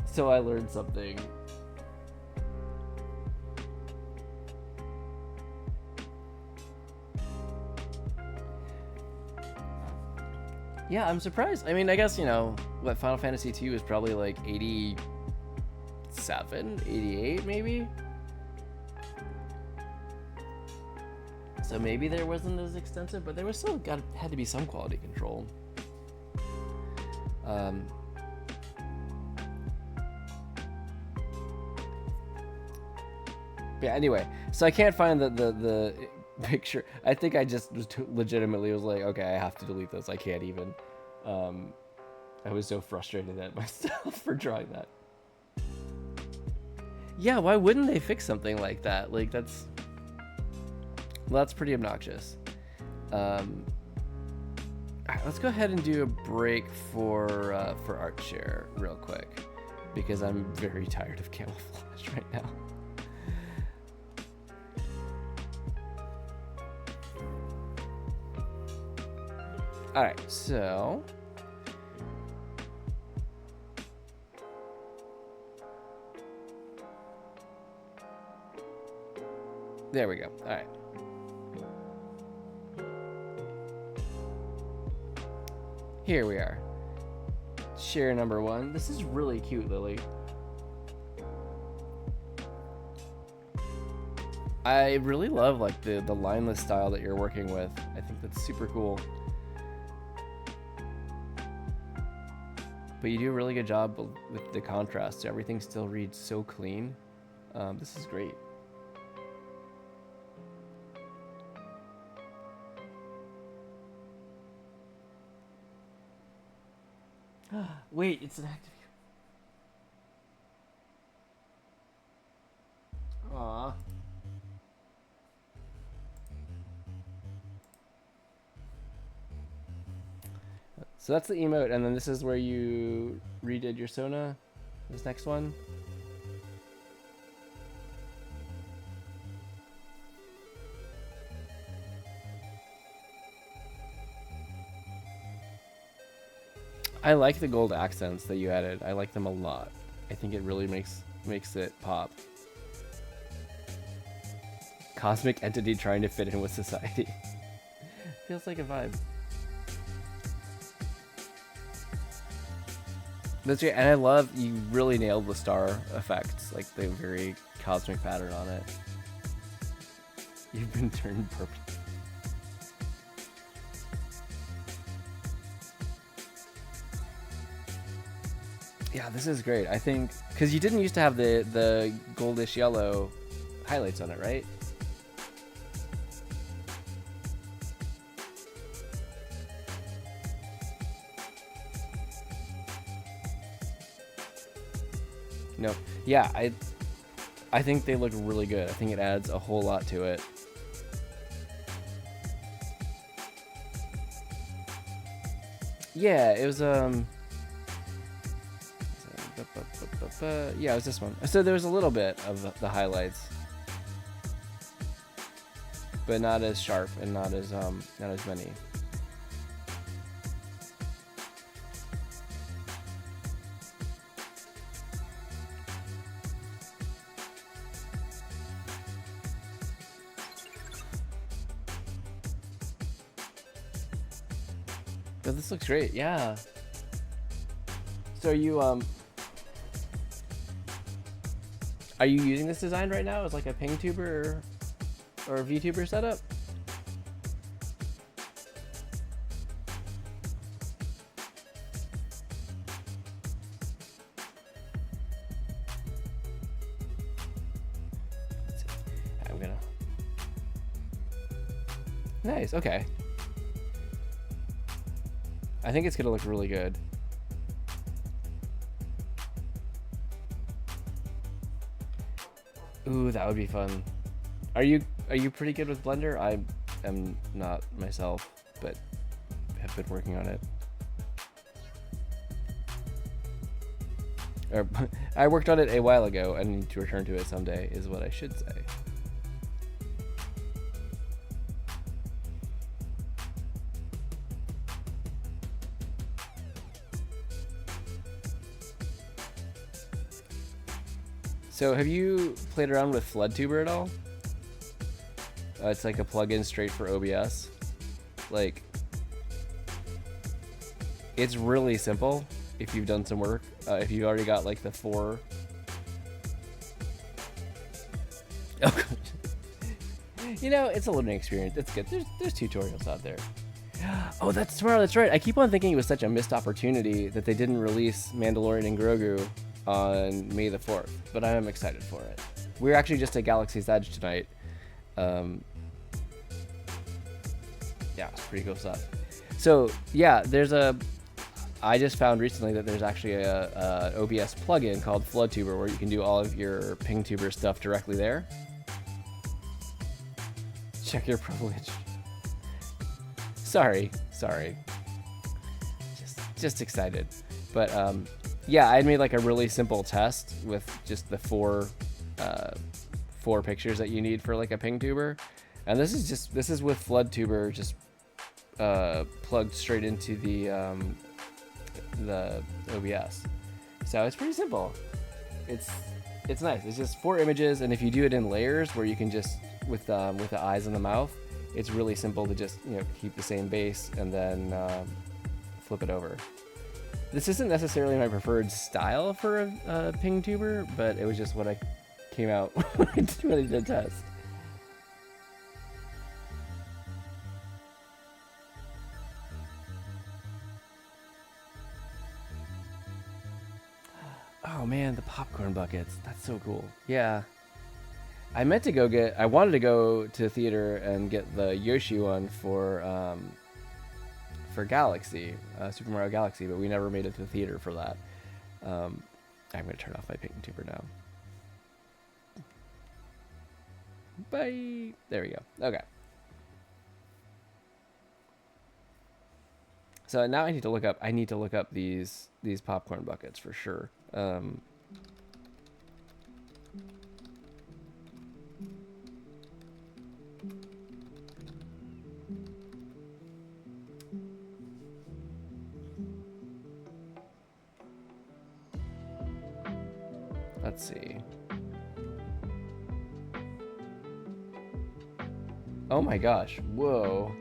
A: So I learned something. Yeah, I'm surprised. I mean, I guess, what Final Fantasy 2 is probably like 80 87, 88 maybe. So maybe there wasn't as extensive, but there was still had to be some quality control. Yeah, anyway, so I can't find the picture. I think I just legitimately was like, okay, I have to delete this. I can't even. I was so frustrated at myself for drawing that. Yeah, why wouldn't they fix something like that? Like, that's pretty obnoxious. All right, let's go ahead and do a break for art share real quick, because I'm very tired of camouflage right now. All right, so there we go. All right. Here we are. Share number 1. This is really cute, Lily. I really love like the lineless style that you're working with. I think that's super cool. But you do a really good job with the contrast. Everything still reads so clean. This is great. Wait, it's an active. Aww. So that's the emote, and then this is where you redid your Sona. This next one. I like the gold accents that you added. I like them a lot. I think it really makes it pop. Cosmic entity trying to fit in with society. Feels like a vibe. That's great, and I love you really nailed the star effects, like the very cosmic pattern on it. You've been turned purple. Yeah, this is great. I think because you didn't used to have the goldish yellow highlights on it, right? No. Yeah, I think they look really good. I think it adds a whole lot to it. Yeah, it was yeah, it was this one. So there was a little bit of the highlights, but not as sharp and not as many. But this looks great, yeah. So are you using this design right now as like a ping tuber or a VTuber setup? I'm gonna. Nice, okay. I think it's gonna look really good. Ooh, that would be fun. Are you pretty good with Blender? I am not myself, but have been working on it. Or I worked on it a while ago and need to return to it someday, is what I should say. So have you played around with FloodTuber at all? It's like a plugin straight for OBS. Like, it's really simple if you've done some work. If you've already got like the 4 You know, it's a learning experience. It's good. There's tutorials out there. Oh, that's tomorrow. That's right. I keep on thinking it was such a missed opportunity that they didn't release Mandalorian and Grogu on May the 4th, but I am excited for it. We're actually just at Galaxy's Edge tonight. Yeah, it's pretty cool stuff. So yeah, I just found recently that there's actually a OBS plugin called FloodTuber where you can do all of your PingTuber stuff directly there. Check your privilege. Sorry. Just excited. But yeah, I had made like a really simple test with just the four pictures that you need for like a PingTuber, and this is with FloodTuber just plugged straight into the OBS. So it's pretty simple. It's nice. It's just 4 images, and if you do it in layers where you can just with the eyes and the mouth, it's really simple to just keep the same base and then flip it over. This isn't necessarily my preferred style for a PingTuber, but it was just what I came out when I did a test. Oh man, the popcorn buckets. That's so cool. Yeah. I wanted to go to the theater and get the Yoshi one for Galaxy, Super Mario Galaxy, but we never made it to the theater for that. I'm going to turn off my PingTuber now. Bye. There we go. Okay. So now I need to look up these popcorn buckets for sure. Let's see. Oh my gosh. Whoa.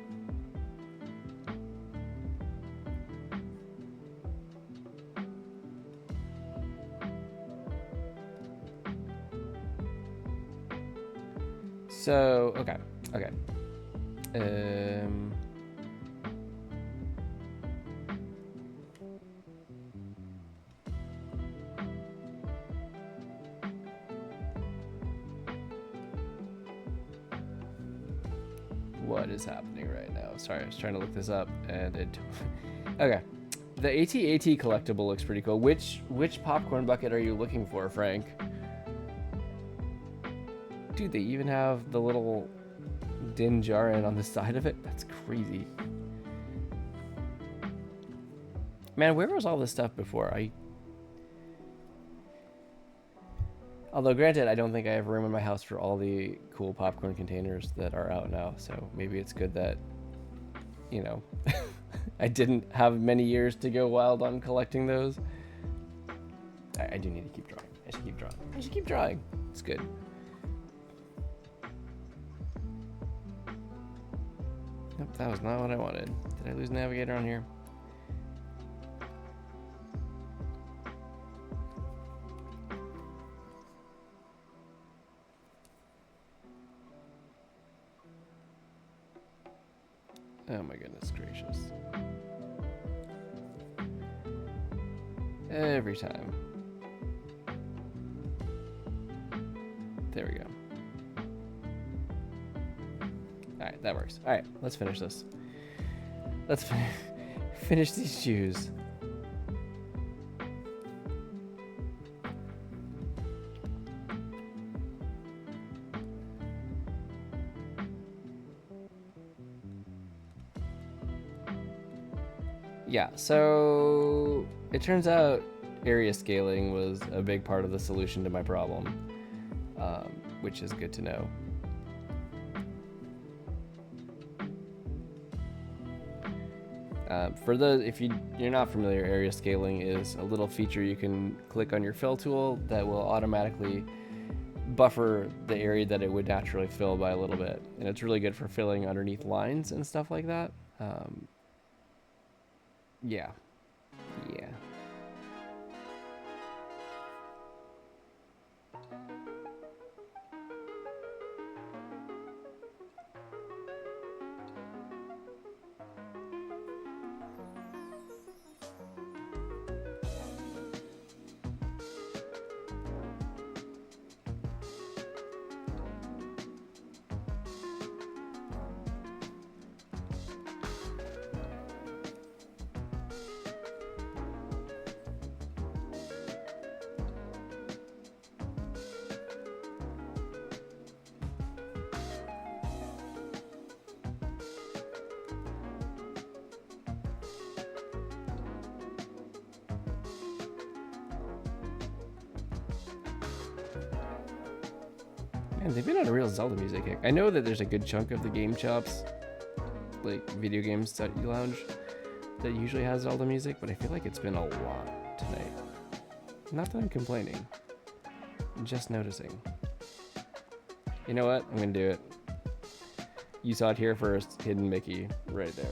A: So, okay. What is happening right now? Sorry, I was trying to look this up and it... Okay. The AT-AT collectible looks pretty cool. Which popcorn bucket are you looking for, Frank? Dude, they even have the little Din Djarin on the side of it. That's crazy. Man, where was all this stuff before? Although, granted, I don't think I have room in my house for all the cool popcorn containers that are out now, so maybe it's good that, I didn't have many years to go wild on collecting those. I do need to keep drawing. I should keep drawing. It's good. Nope, that was not what I wanted. Did I lose Navigator on here? Oh my goodness gracious. Every time. There we go. Alright, that works. Alright, let's finish this. Let's finish these shoes. Yeah, so it turns out area scaling was a big part of the solution to my problem, which is good to know. If you're not familiar, area scaling is a little feature you can click on your fill tool that will automatically buffer the area that it would naturally fill by a little bit, and it's really good for filling underneath lines and stuff like that. Yeah. Man, they've been on a real Zelda music kick. I know that there's a good chunk of the Game Chops, like video games study lounge, that usually has Zelda music, but I feel like it's been a lot tonight. Not that I'm complaining. I'm just noticing. You know what? I'm gonna do it. You saw it here first. Hidden Mickey right there.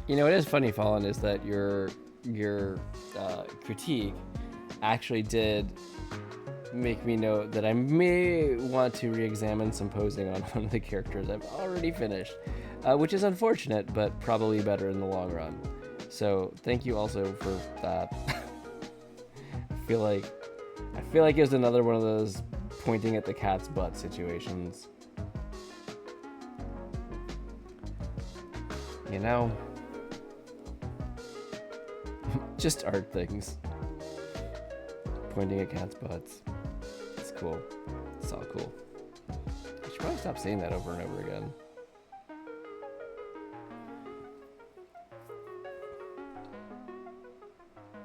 A: You know, it is funny, Fallen, is that your critique actually did make me know that I may want to re-examine some posing on one of the characters I've already finished, which is unfortunate, but probably better in the long run. So thank you also for that. I feel like it was another one of those pointing at the cat's butt situations. You know? Just art things. Pointing at cats' butts. It's cool. It's all cool. I should probably stop saying that over and over again.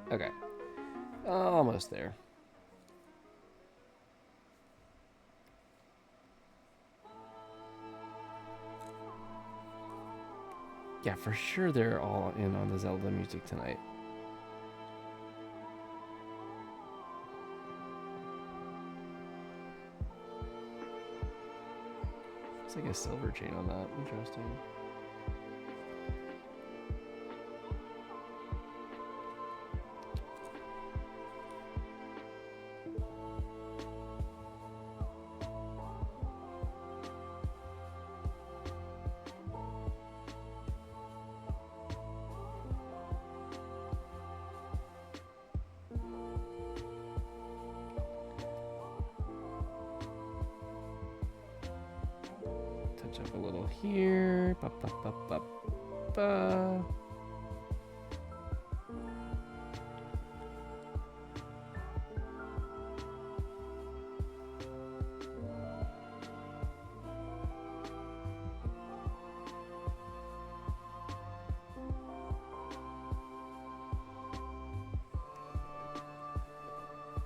A: Okay. Almost there. Yeah, for sure they're all in on the Zelda music tonight. It's like a silver chain on that. Interesting. Up a little here. Ba, ba, ba, ba, ba.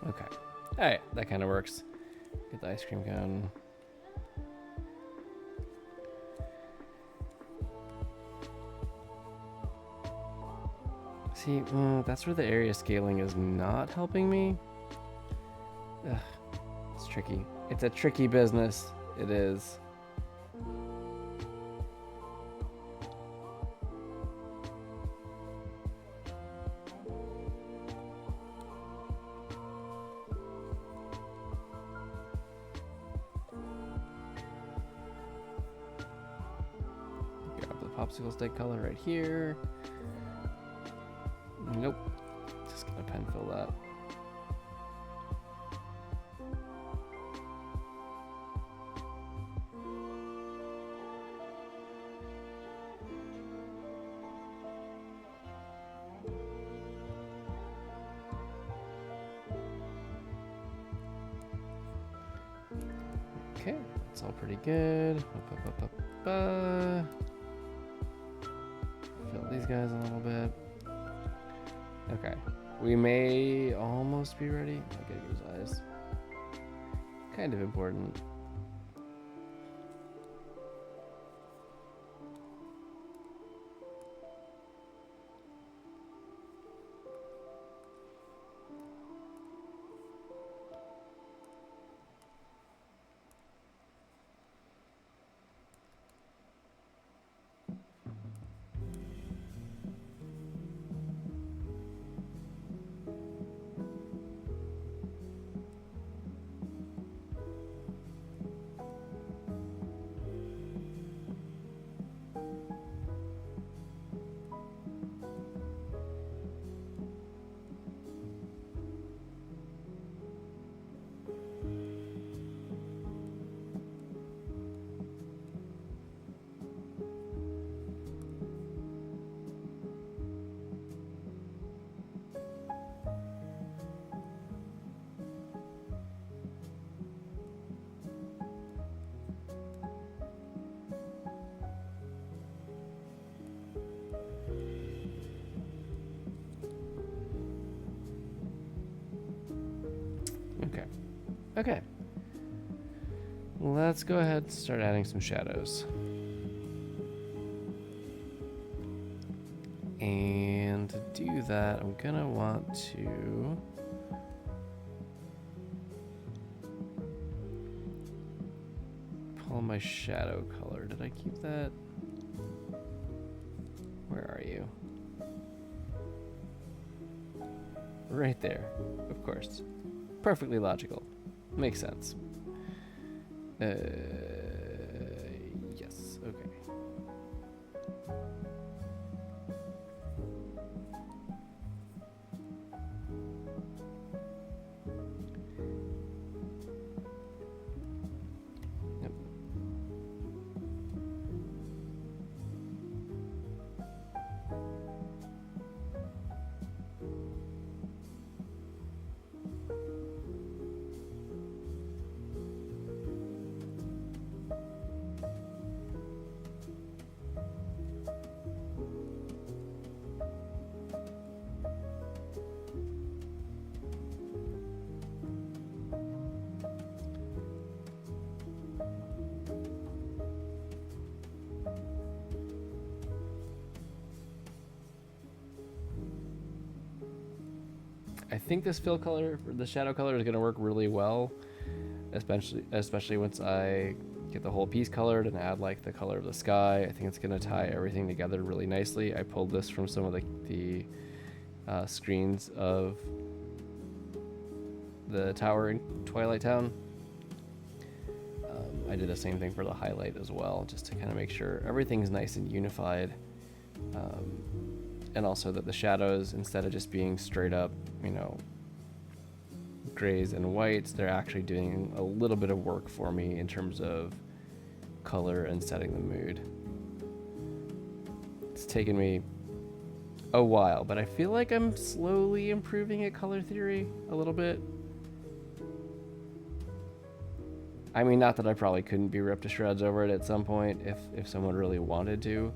A: Okay. All right, that kind of works. Get the ice cream cone. See, that's where the area scaling is not helping me. Ugh, it's tricky. It's a tricky business. It is. Grab the popsicle stick color right here. Nope. Just gonna pen fill that. Okay, that's all pretty good. Fill these guys a little bit. Okay, we may almost be ready. I gotta get his eyes. Kind of important. Okay. Let's go ahead and start adding some shadows. And to do that, I'm gonna want to pull my shadow color. Did I keep that? Where are you? Right there, of course. Perfectly logical. Makes sense. Yes, okay. Yep. I think this fill color, the shadow color, is going to work really well, especially once I get the whole piece colored and add like the color of the sky. I think it's going to tie everything together really nicely. I pulled this from some of the screens of the tower in Twilight Town. I did the same thing for the highlight as well, just to kind of make sure everything's nice and unified. And also that the shadows, instead of just being straight up, you know, grays and whites, they're actually doing a little bit of work for me in terms of color and setting the mood. It's taken me a while, but I feel like I'm slowly improving at color theory a little bit. I mean, not that I probably couldn't be ripped to shreds over it at some point if someone really wanted to.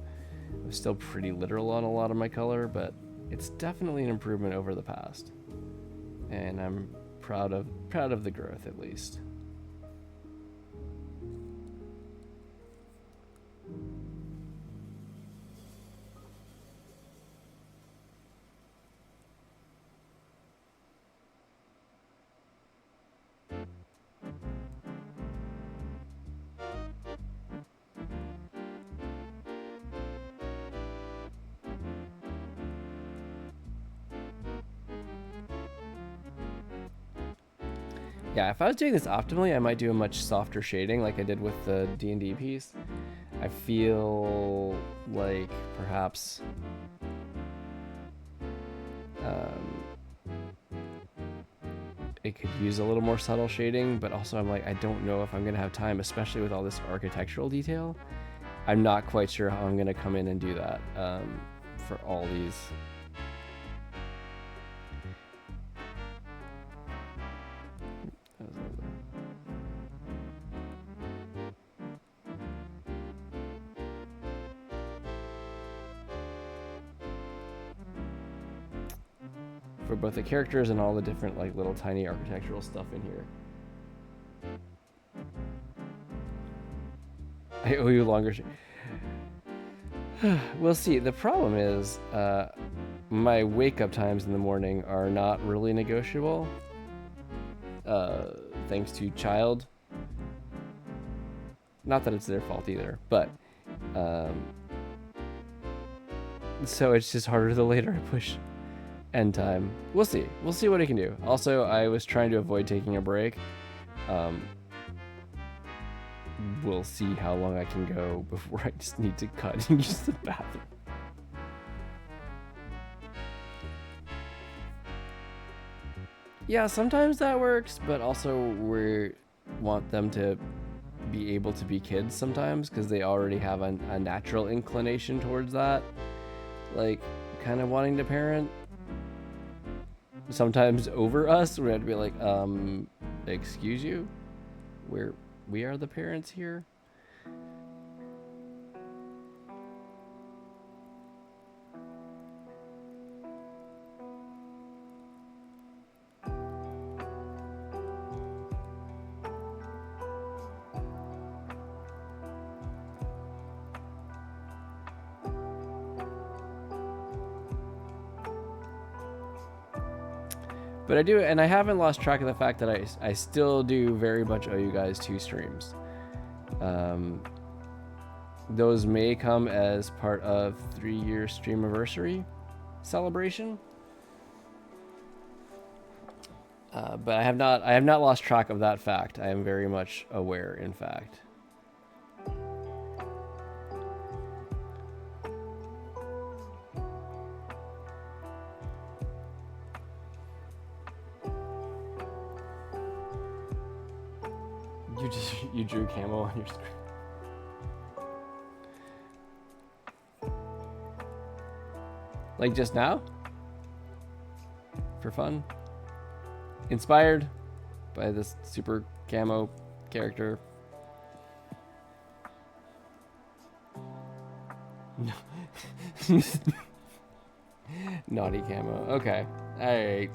A: I'm still pretty literal on a lot of my color, but it's definitely an improvement over the past. And I'm proud of the growth, at least. Yeah, if I was doing this optimally, I might do a much softer shading like I did with the D&D piece. I feel like perhaps it could use a little more subtle shading, but also I'm like, I don't know if I'm going to have time, especially with all this architectural detail. I'm not quite sure how I'm going to come in and do that for all these. For both the characters and all the different like little tiny architectural stuff in here. I owe you longer. We'll see. The problem is my wake up times in the morning are not really negotiable. Thanks to child. Not that it's their fault either, but so it's just harder the later I push end time. We'll see. We'll see what I can do. Also, I was trying to avoid taking a break. We'll see how long I can go before I just need to cut and use the bathroom. Yeah, sometimes that works, but also we want them to be able to be kids sometimes because they already have a natural inclination towards that. Like, kind of wanting to parent. Sometimes over us, we have to be like, excuse you? We are the parents here? But I do, and I haven't lost track of the fact that I still do very much owe you guys 2 streams. Those may come as part of 3-year stream anniversary celebration. But I have not lost track of that fact. I am very much aware, in fact. You drew camo on your screen. Like just now? For fun? Inspired by this super camo character. Naughty camo. Okay. Alright.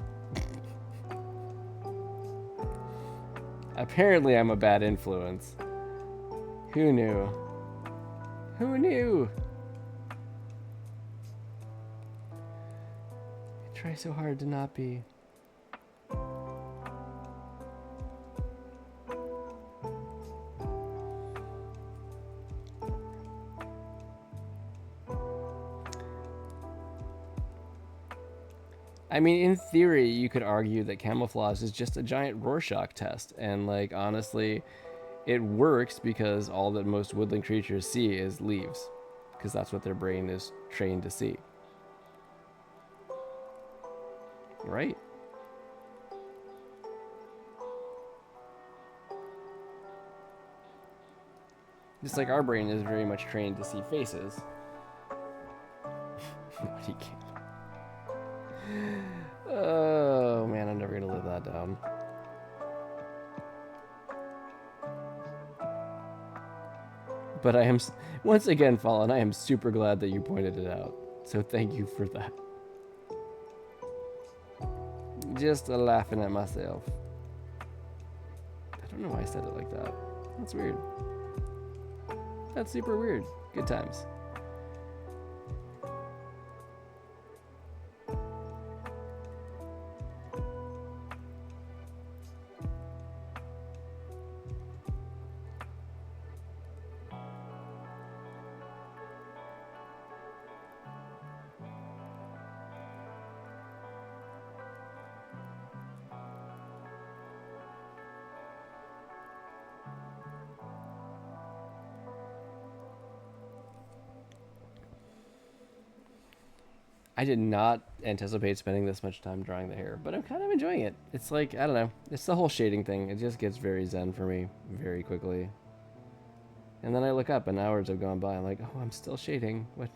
A: Apparently I'm a bad influence. Who knew? Who knew? I try so hard to not be. I mean, in theory, you could argue that camouflage is just a giant Rorschach test, and like honestly, it works because all that most woodland creatures see is leaves, because that's what their brain is trained to see. Right? Just like our brain is very much trained to see faces. He can't. Oh man, I'm never gonna live that down. But I am, once again, Fallen, I am super glad that you pointed it out. So thank you for that. Just laughing at myself. I don't know why I said it like that. That's weird. That's super weird. Good times. I did not anticipate spending this much time drawing the hair, but I'm kind of enjoying it. It's like, I don't know, it's the whole shading thing. It just gets very zen for me very quickly. And then I look up and hours have gone by. I'm like, oh, I'm still shading. What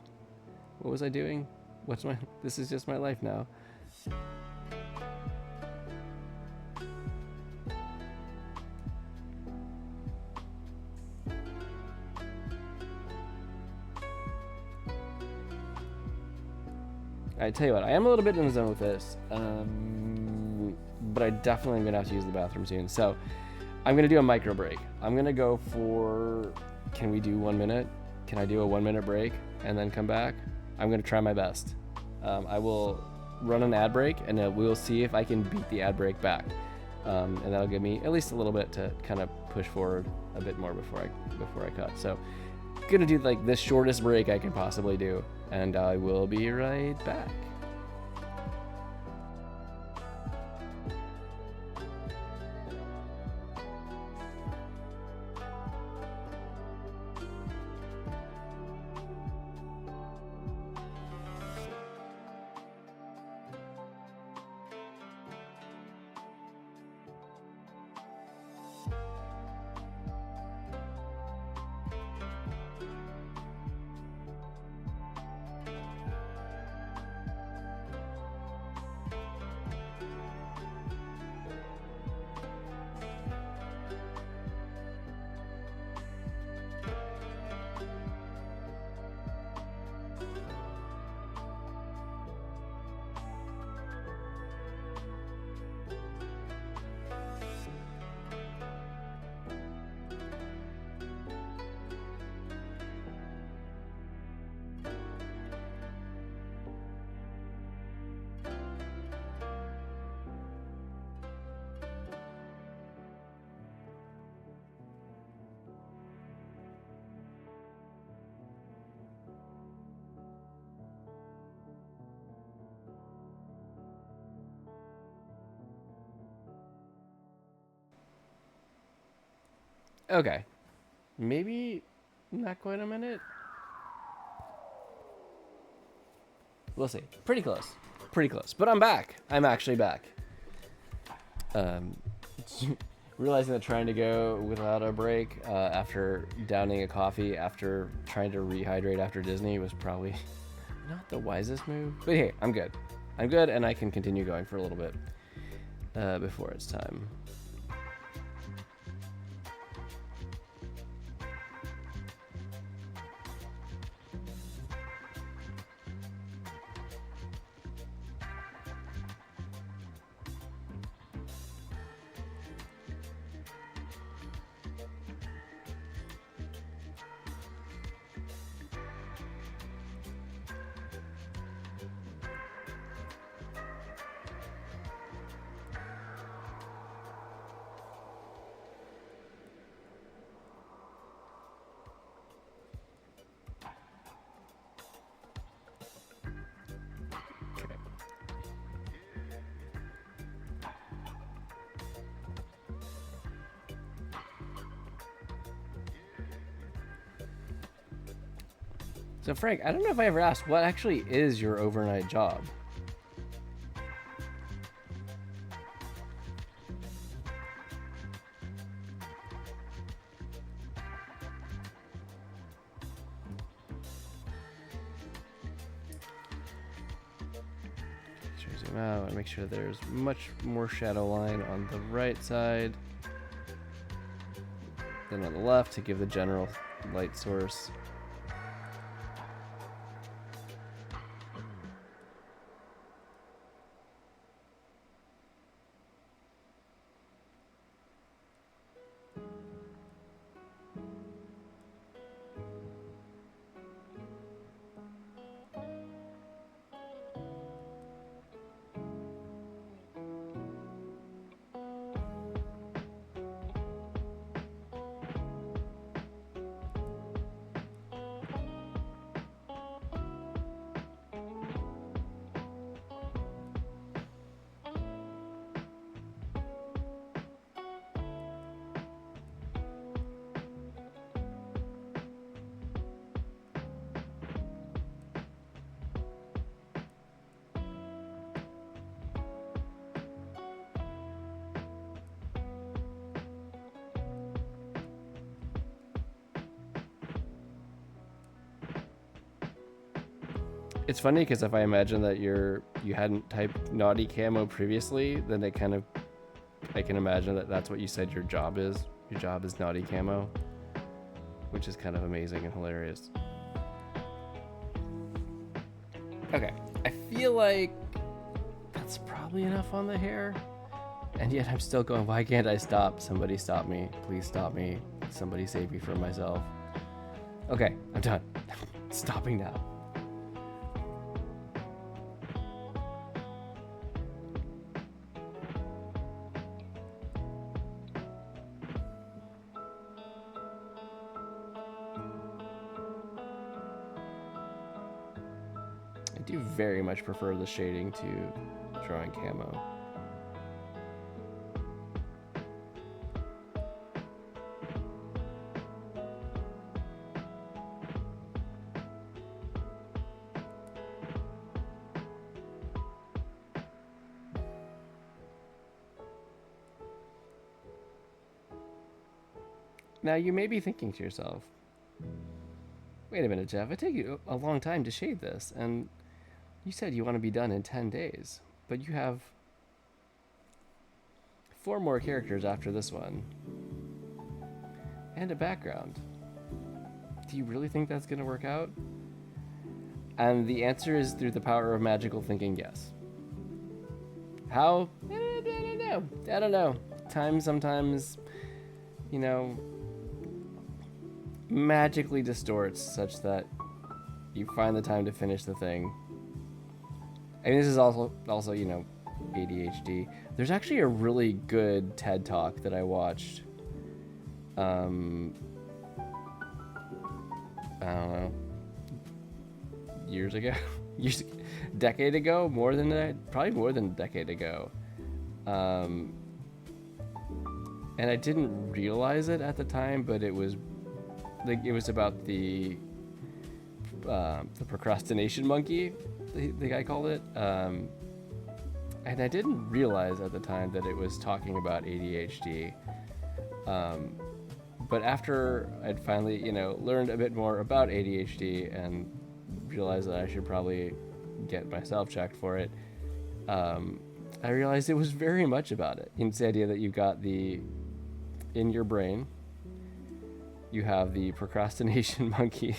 A: was I doing? This is just my life now. I tell you what, I am a little bit in the zone with this, but I definitely am gonna have to use the bathroom soon. So I'm gonna do a micro break. I'm gonna go for, can we do 1 minute? Can I do a 1 minute break and then come back? I'm gonna try my best. I will run an ad break and we'll see if I can beat the ad break back. And that'll give me at least a little bit to kind of push forward a bit more before I cut. So gonna do like the shortest break I can possibly do, and I will be right back. Okay. Maybe not quite a minute. We'll see. Pretty close. Pretty close. But I'm back. I'm actually back. Realizing that trying to go without a break after downing a coffee after trying to rehydrate after Disney was probably not the wisest move. But hey, I'm good. I'm good, and I can continue going for a little bit before it's time. So Frank, I don't know if I ever asked, what actually is your overnight job? Zoom out and make sure there's much more shadow line on the right side than on the left to give the general light source. It's funny because if I imagine that you hadn't typed naughty camo previously, then I can imagine that that's what you said your job is. Your job is naughty camo, which is kind of amazing and hilarious. Okay, I feel like that's probably enough on the hair, and yet I'm still going, why can't I stop? Somebody stop me. Please stop me. Somebody save me from myself. Okay, I'm done. Stopping now. I do very much prefer the shading to drawing camo. Now you may be thinking to yourself, wait a minute, Jeff, it took you a long time to shade this, and you said you want to be done in 10 days, but you have 4 more characters after this one, and a background. Do you really think that's going to work out? And the answer is through the power of magical thinking, yes. How? I don't know. Time sometimes, magically distorts such that you find the time to finish the thing. I mean, this is also ADHD. There's actually a really good TED Talk that I watched. I don't know, years ago, decade ago, probably more than a decade ago. and I didn't realize it at the time, but it was about the procrastination monkey, the guy called it, and I didn't realize at the time that it was talking about ADHD. But after I'd finally, learned a bit more about ADHD and realized that I should probably get myself checked for it, I realized it was very much about it. It's the idea that you've got in your brain, you have the procrastination monkey,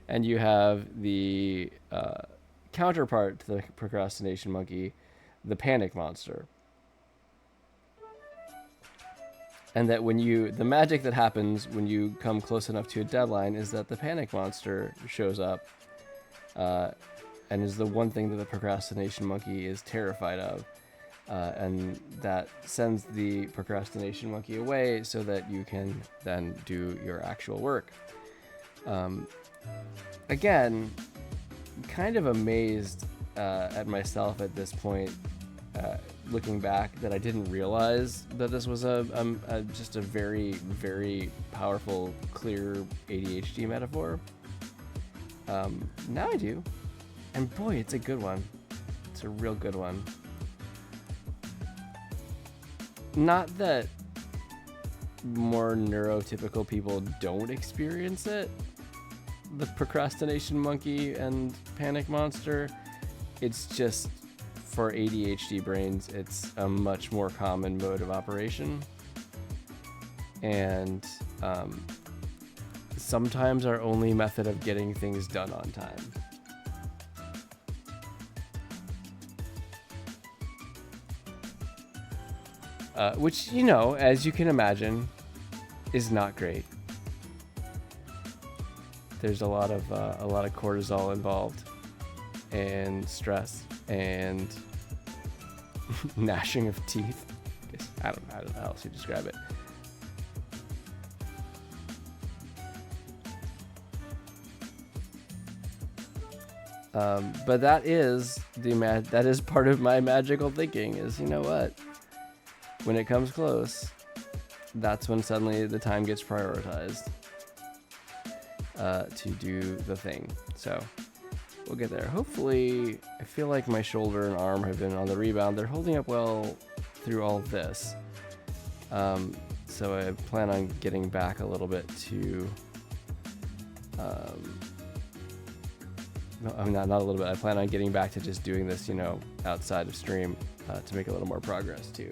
A: and you have the counterpart to the procrastination monkey, the panic monster. And that the magic that happens when you come close enough to a deadline is that the panic monster shows up and is the one thing that the procrastination monkey is terrified of. And that sends the procrastination monkey away so that you can then do your actual work. Again, kind of amazed at myself at this point, looking back, that I didn't realize that this was just a very, very powerful, clear ADHD metaphor. Now I do. And boy, it's a good one. It's a real good one. Not that more neurotypical people don't experience it, the procrastination monkey and panic monster. It's just, for ADHD brains, it's a much more common mode of operation. And sometimes our only method of getting things done on time. Which, as you can imagine, is not great. There's a lot of cortisol involved, and stress, and gnashing of teeth. I don't know how else you describe it. But that is part of my magical thinking. Is, what? When it comes close, that's when suddenly the time gets prioritized to do the thing. So we'll get there. Hopefully, I feel like my shoulder and arm have been on the rebound. They're holding up well through all of this. So I plan on getting back a little bit to... not a little bit. I plan on getting back to just doing this, outside of stream to make a little more progress too.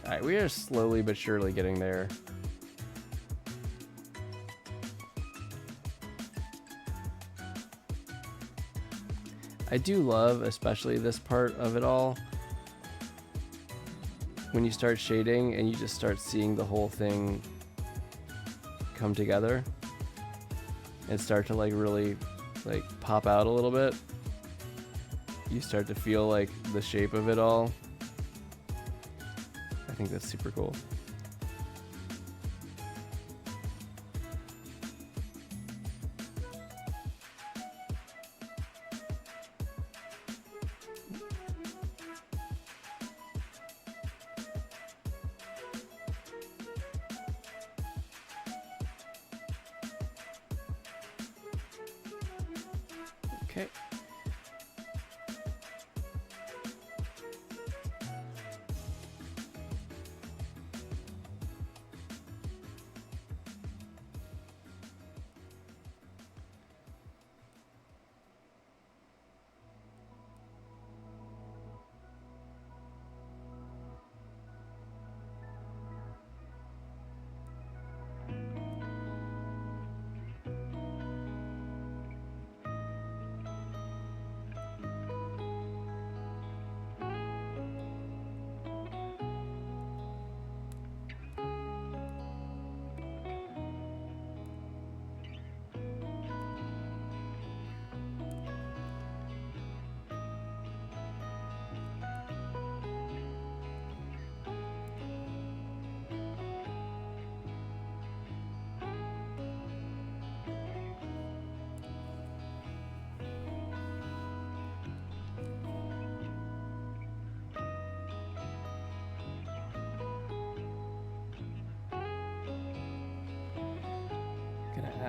A: Alright, we are slowly but surely getting there. I do love, especially this part of it all, when you start shading and you just start seeing the whole thing come together and start to really pop out a little bit. You start to feel the shape of it all. I think that's super cool. Okay.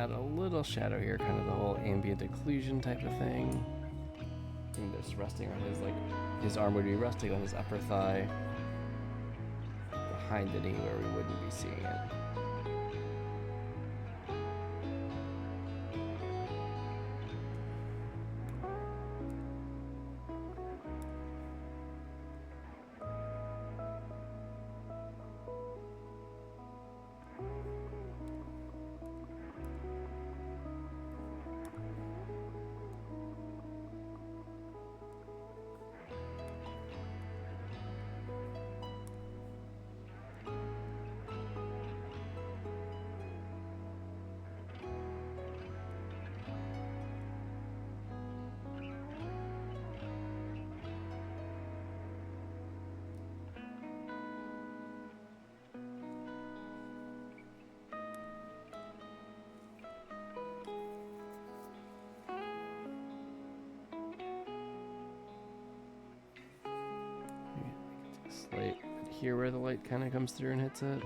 A: add a little shadow here, kind of the whole ambient occlusion type of thing. And this resting on his, like, his arm would be resting on his upper thigh, behind the knee where we wouldn't be seeing it. Light here where the light kind of comes through and hits it.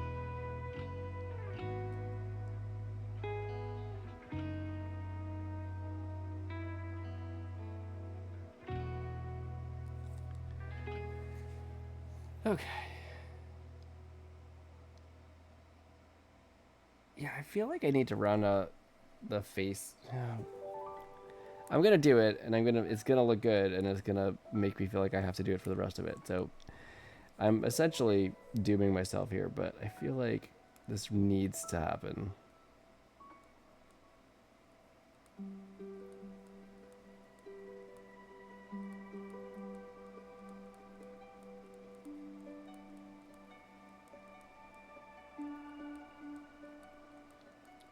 A: Okay. Yeah, I feel like I need to round out the face. I'm gonna do it, and it's gonna look good, and it's gonna make me feel like I have to do it for the rest of it. So I'm essentially dooming myself here, but I feel like this needs to happen.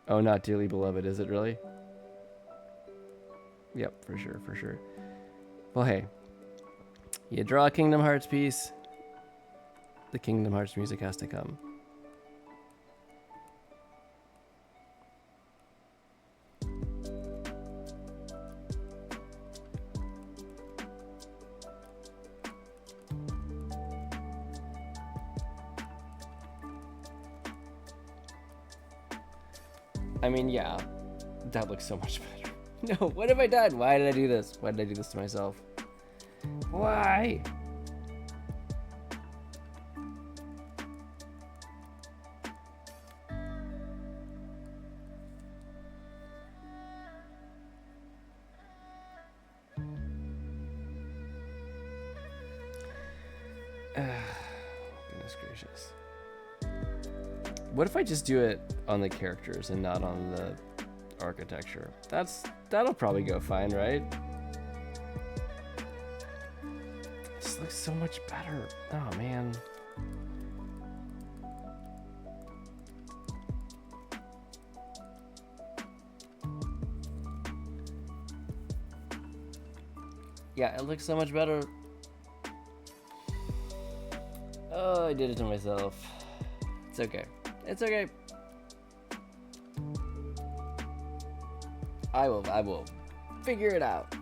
A: Oh, not dearly beloved, is it really? Yep, for sure, for sure. Well, hey, you draw a Kingdom Hearts piece, the Kingdom Hearts music has to come. I mean, yeah, that looks so much better. No, what have I done? Why did I do this? Why did I do this to myself? Why? Goodness gracious. What if I just do it on the characters and not on the architecture? That'll probably go fine, right? This looks so much better. Oh man. Yeah, it looks so much better. Oh, I did it to myself. It's okay. It's okay. I will figure it out.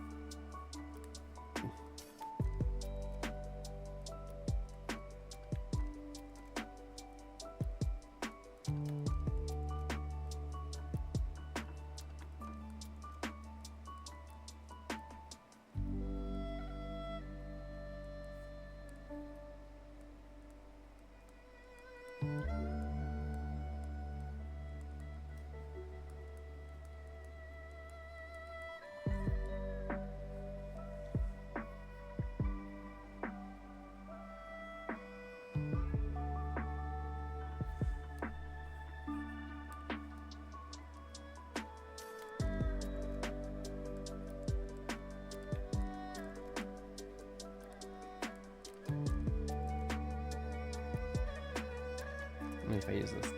A: If I use this,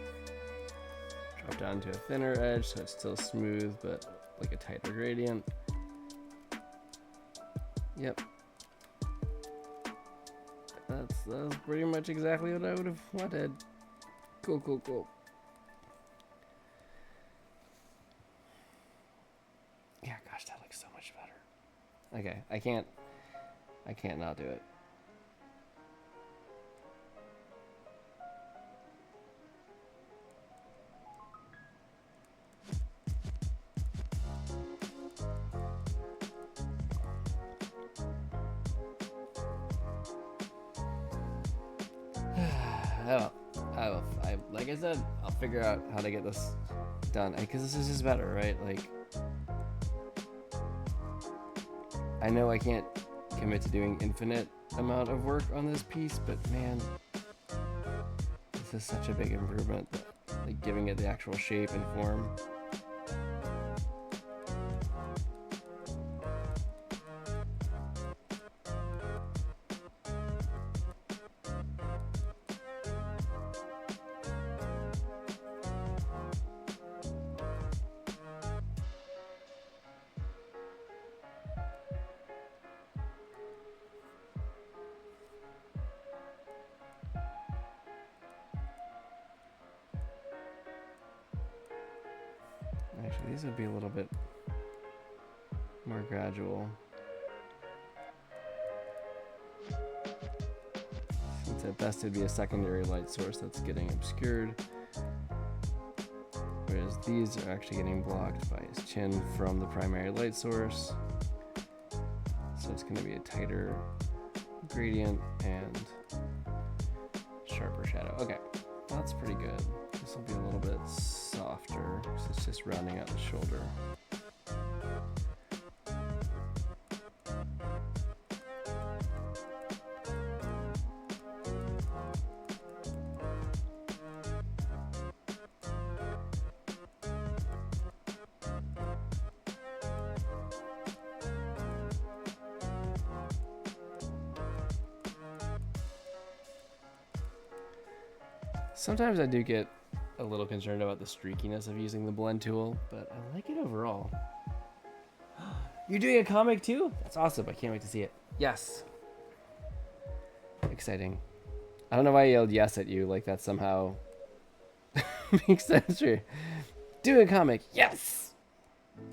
A: drop down to a thinner edge so it's still smooth but like a tighter gradient. Yep, that's pretty much exactly what I would have wanted. Cool. Yeah, gosh, that looks so much better. Okay, I can't not do it. Like I said, I'll figure out how to get this done, because this is just better, right? Like, I know I can't commit to doing infinite amount of work on this piece, but man, this is such a big improvement, like giving it the actual shape and form. Actually, these would be a little bit more gradual, since at best it'd be a secondary light source that's getting obscured, whereas these are actually getting blocked by his chin from the primary light source. So it's going to be a tighter gradient and sharper shadow. Okay, that's pretty good. This will be a little bit softer because it's just rounding out the shoulder. Sometimes I do get a little concerned about the streakiness of using the blend tool, but I like it overall. You're doing a comic too? That's awesome. I can't wait to see it. Yes. Exciting. I don't know why I yelled yes at you, like that somehow makes sense. Sure. Doing a comic. Yes.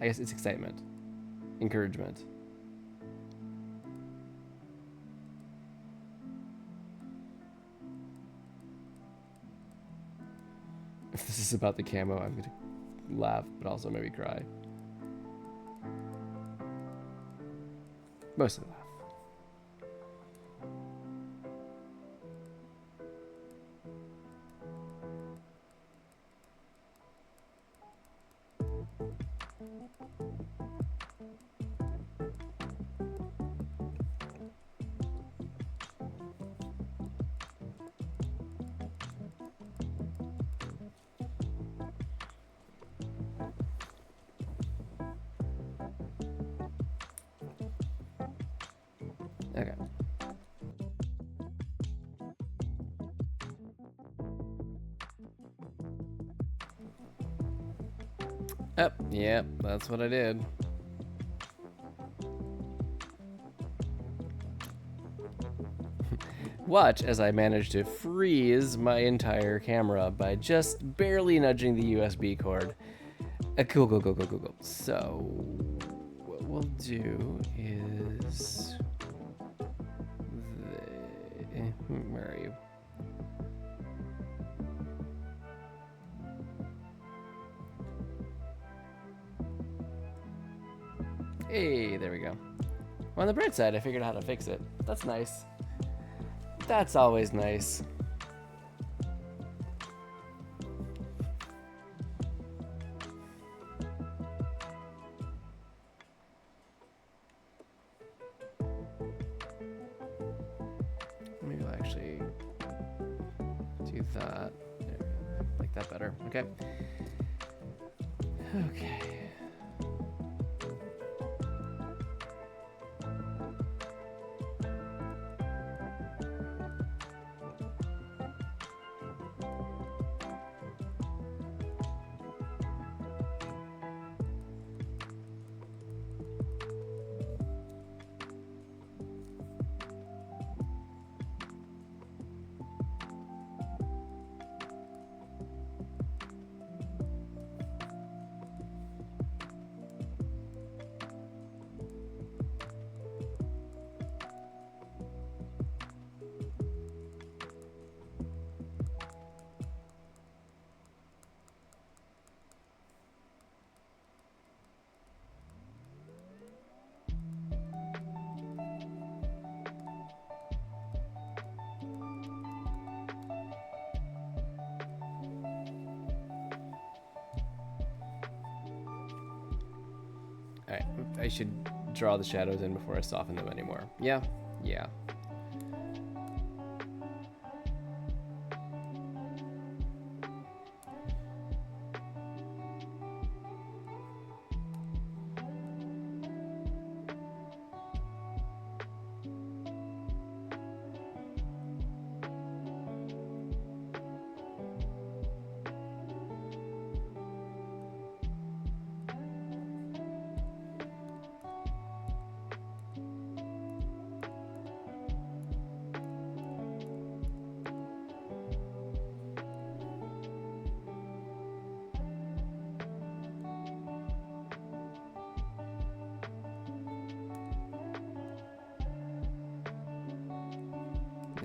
A: I guess it's excitement. Encouragement. If this is about the camo, I'm going to laugh, but also maybe cry. Mostly laugh. Okay. Yep, that's what I did. Watch as I manage to freeze my entire camera by just barely nudging the USB cord. Cool. So, what we'll do is... where are you? Hey, there we go. On the bright side, I figured out how to fix it. That's nice. That's always nice. Maybe I'll actually do that. I like that better. Okay. Okay. Alright, I should draw the shadows in before I soften them anymore. Yeah, yeah.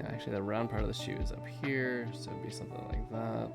A: Actually, the round part of the shoe is up here, so it'd be something like that.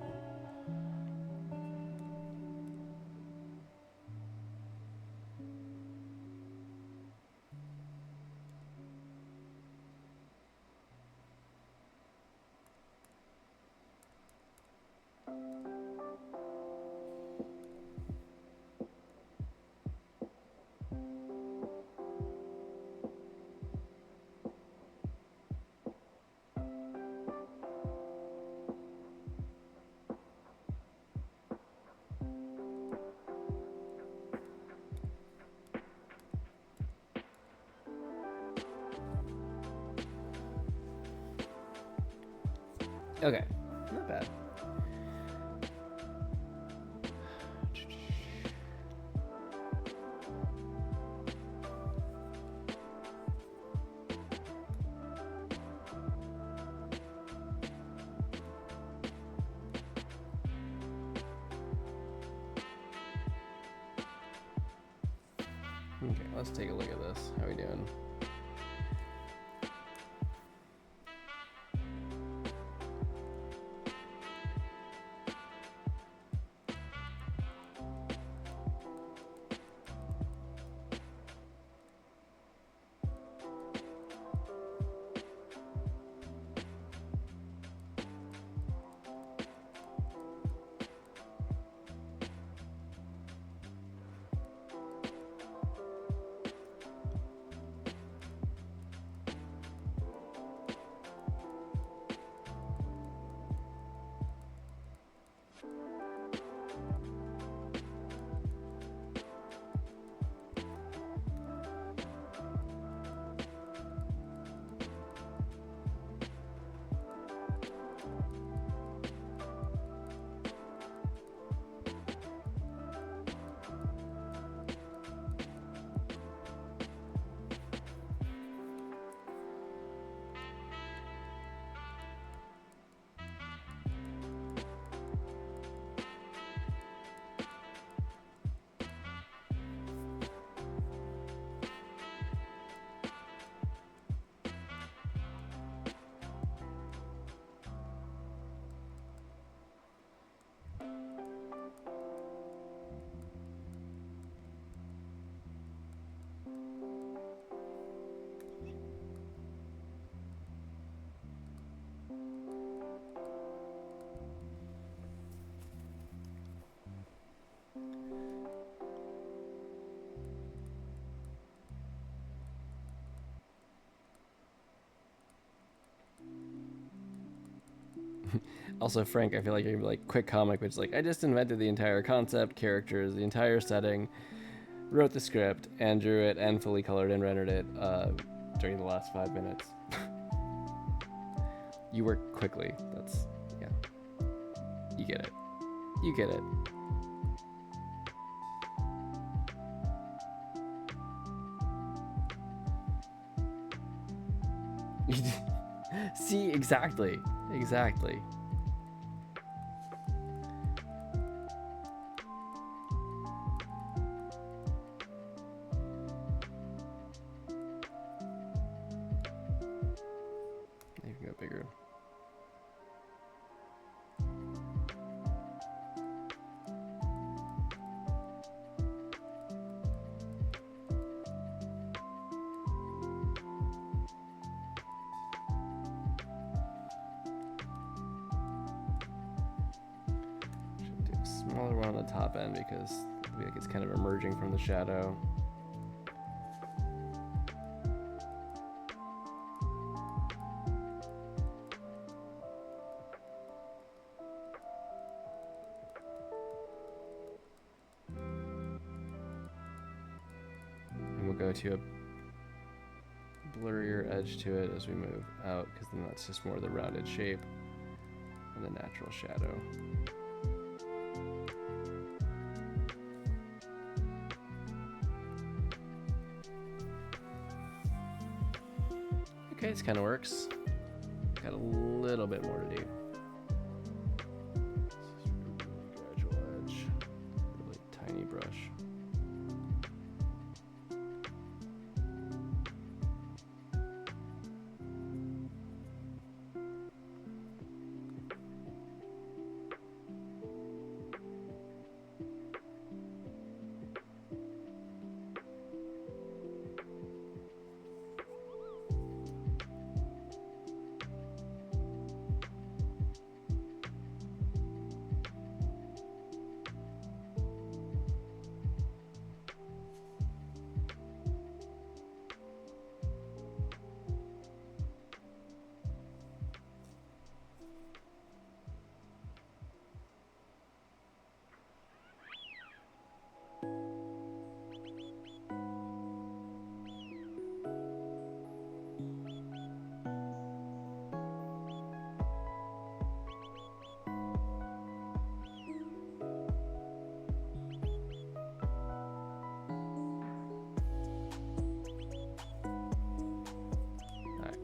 A: Okay, not bad. Okay, let's take a look at this. How are we doing? Also, Frank, I feel like you're gonna be like quick comic, which is like, I just invented the entire concept, characters, the entire setting, wrote the script, and drew it, and fully colored and rendered it during the last 5 minutes. You work quickly. That's, yeah. You get it. You get it. See, exactly. Exactly. You can go bigger. Smaller one on the top end because I feel like it's kind of emerging from the shadow. go to a blurrier edge to it as we move out, because then that's just more the rounded shape and the natural shadow. Okay, this kind of works. Got a little bit more to do. Gradual edge, really tiny brush.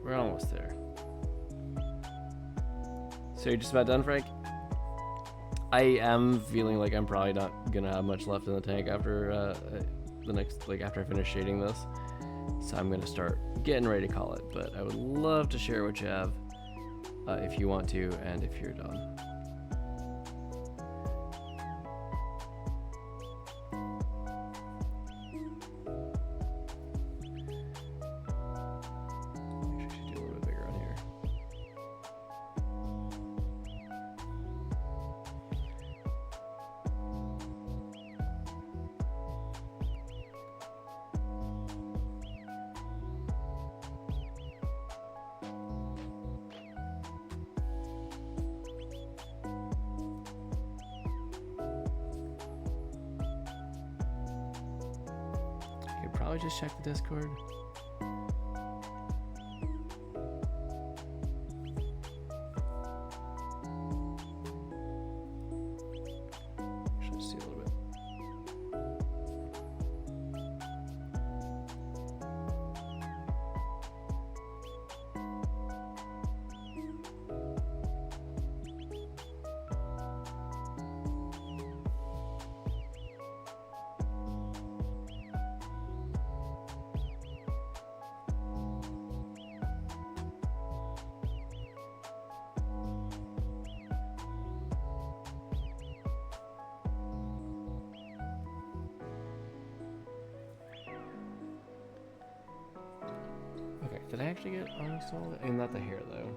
A: We're almost there. So you're just about done, Frank? I am feeling like I'm probably not gonna have much left in the tank after after I finish shading this. So I'm gonna start getting ready to call it. But I would love to share what you have if you want to, and if you're done. Probably just check the Discord. Actually, see a little bit. Did I actually get almost all of it? And not the hair, though.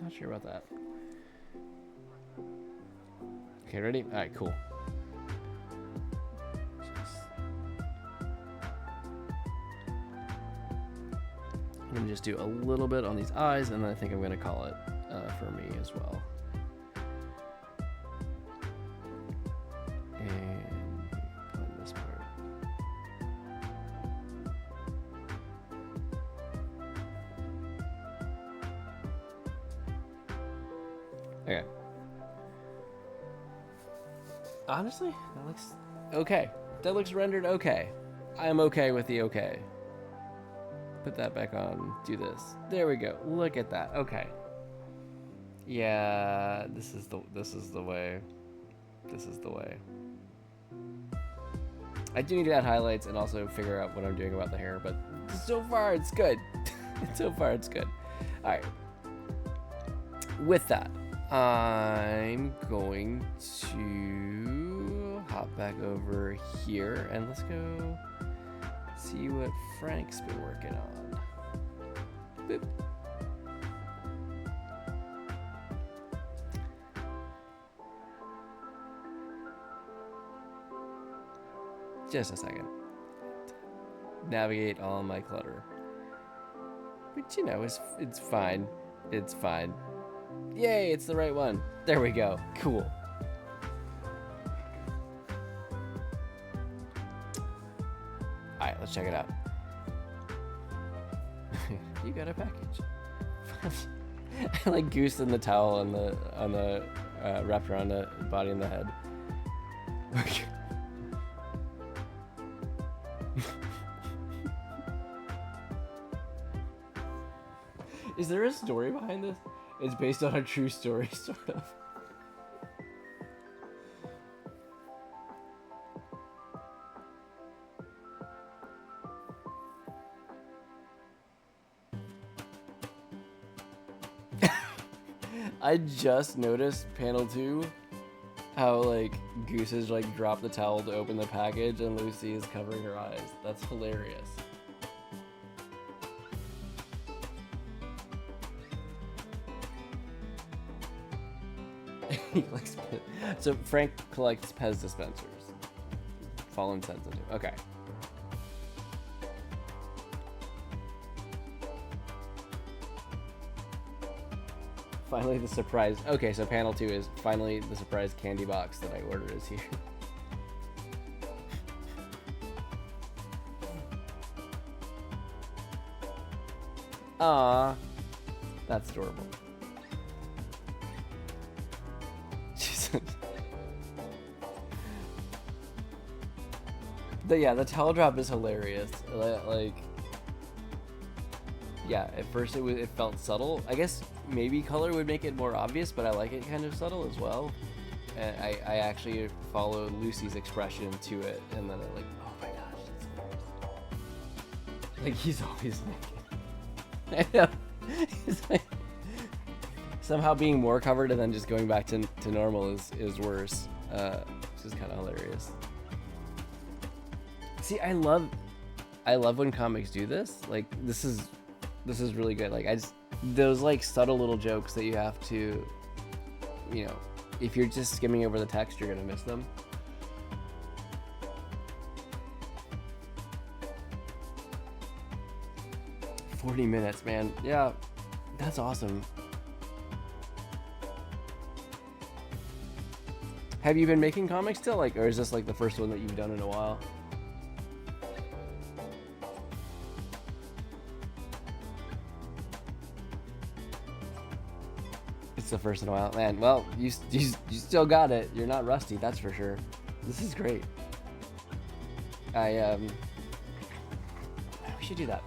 A: Not sure about that. Okay, ready? All right, cool. I'm gonna just do a little bit on these eyes, and then I think I'm gonna call it for me as well. And on this part. Okay. Honestly, that looks okay. That looks rendered okay. I'm okay with the okay. Put that back on. Do this. There we go. Look at that. Okay. Yeah, this is the way. This is the way. I do need to add highlights and also figure out what I'm doing about the hair, but so far it's good. So far it's good. All right. With that, I'm going to hop back over here and let's go see what Frank's been working on. Boop. Just a second. Navigate all my clutter. But you know, it's fine. It's fine. Yay, it's the right one. There we go. Cool. Alright, let's check it out. You got a package. I like Goose in the towel on the wrapped around the body and the head. Is there a story behind this? It's based on a true story, sort of. I just noticed panel 2 how like Goose has like dropped the towel to open the package and Lucy is covering her eyes. That's hilarious. He likes so Frank collects Pez dispensers. Fallen sensitive. Okay. Finally the surprise. Okay, so panel 2 is finally the surprise candy box that I ordered is here. Aww. That's adorable. The towel drop is hilarious. Like, yeah, at first it felt subtle. I guess maybe color would make it more obvious, but I like it kind of subtle as well. And I actually follow Lucy's expression to it, and then I'm like, oh my gosh, that's hilarious. Like, he's always naked. I know. He's like, somehow being more covered and then just going back to normal is worse. Which is kind of hilarious. See, I love when comics do this. Like, this is really good. Like, those like subtle little jokes that you have to, you know, if you're just skimming over the text, you're gonna miss them. "40 minutes, man." Yeah, that's awesome. Have you been making comics still, like, or is this like the first one that you've done in a while? It's the first in a while, man. Well, you still got it. You're not rusty, that's for sure. This is great. We should do that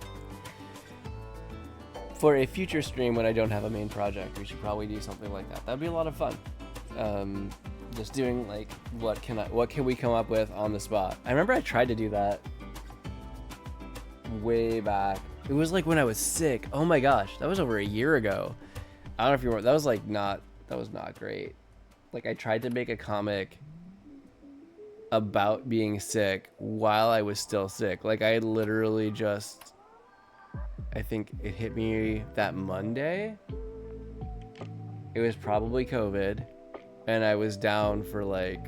A: for a future stream when I don't have a main project. We should probably do something like that. That'd be a lot of fun. Just doing like what can we come up with on the spot. I remember I tried to do that way back. It was like when I was sick. Oh my gosh, that was over a year ago. I don't know if you remember. That was not great. Like, I tried to make a comic about being sick while I was still sick. Like, I literally just, I think it hit me that Monday. It was probably COVID. And I was down for like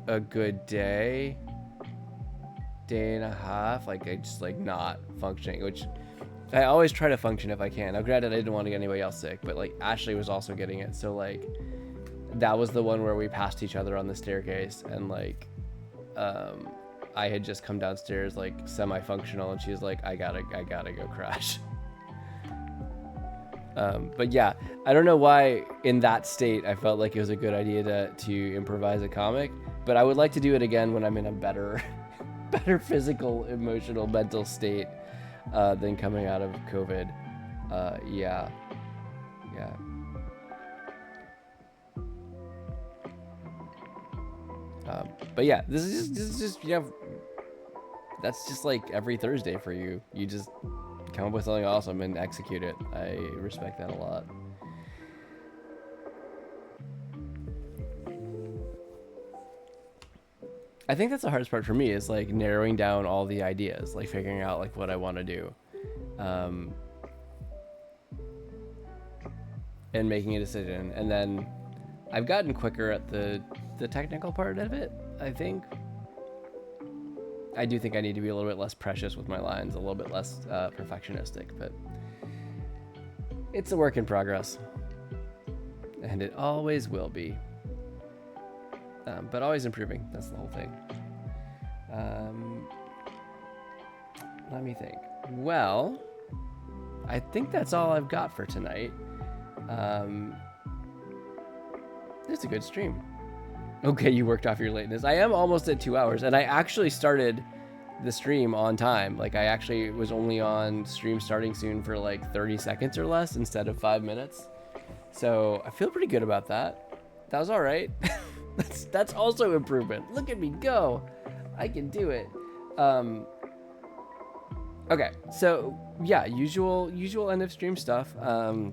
A: a good day and a half. Like, I just like not functioning, which I always try to function if I can. Now, granted, I didn't want to get anybody else sick, but like Ashley was also getting it. So like that was the one where we passed each other on the staircase, and like I had just come downstairs like semi-functional, and she was like, I gotta go crash. But yeah, I don't know why in that state I felt like it was a good idea to improvise a comic, but I would like to do it again when I'm in a better physical, emotional, mental state than coming out of COVID. Yeah. But yeah, this is just, you know, that's just like every Thursday for you. You just come up with something awesome and execute it. I respect that a lot. I think that's the hardest part for me, is like narrowing down all the ideas, like figuring out like what I want to do, and making a decision. And then I've gotten quicker at the the technical part of it, I think. I do think I need to be a little bit less precious with my lines, a little bit less perfectionistic, but it's a work in progress. And it always will be. But always improving. That's the whole thing. Let me think. Well, I think that's all I've got for tonight. It's a good stream. Okay, you worked off your lateness. I am almost at 2 hours, and I actually started the stream on time. Like, I actually was only on stream starting soon for like 30 seconds or less instead of 5 minutes. So I feel pretty good about that. That was all right. That's also improvement. Look at me go. I can do it. Okay, so yeah, usual end of stream stuff. I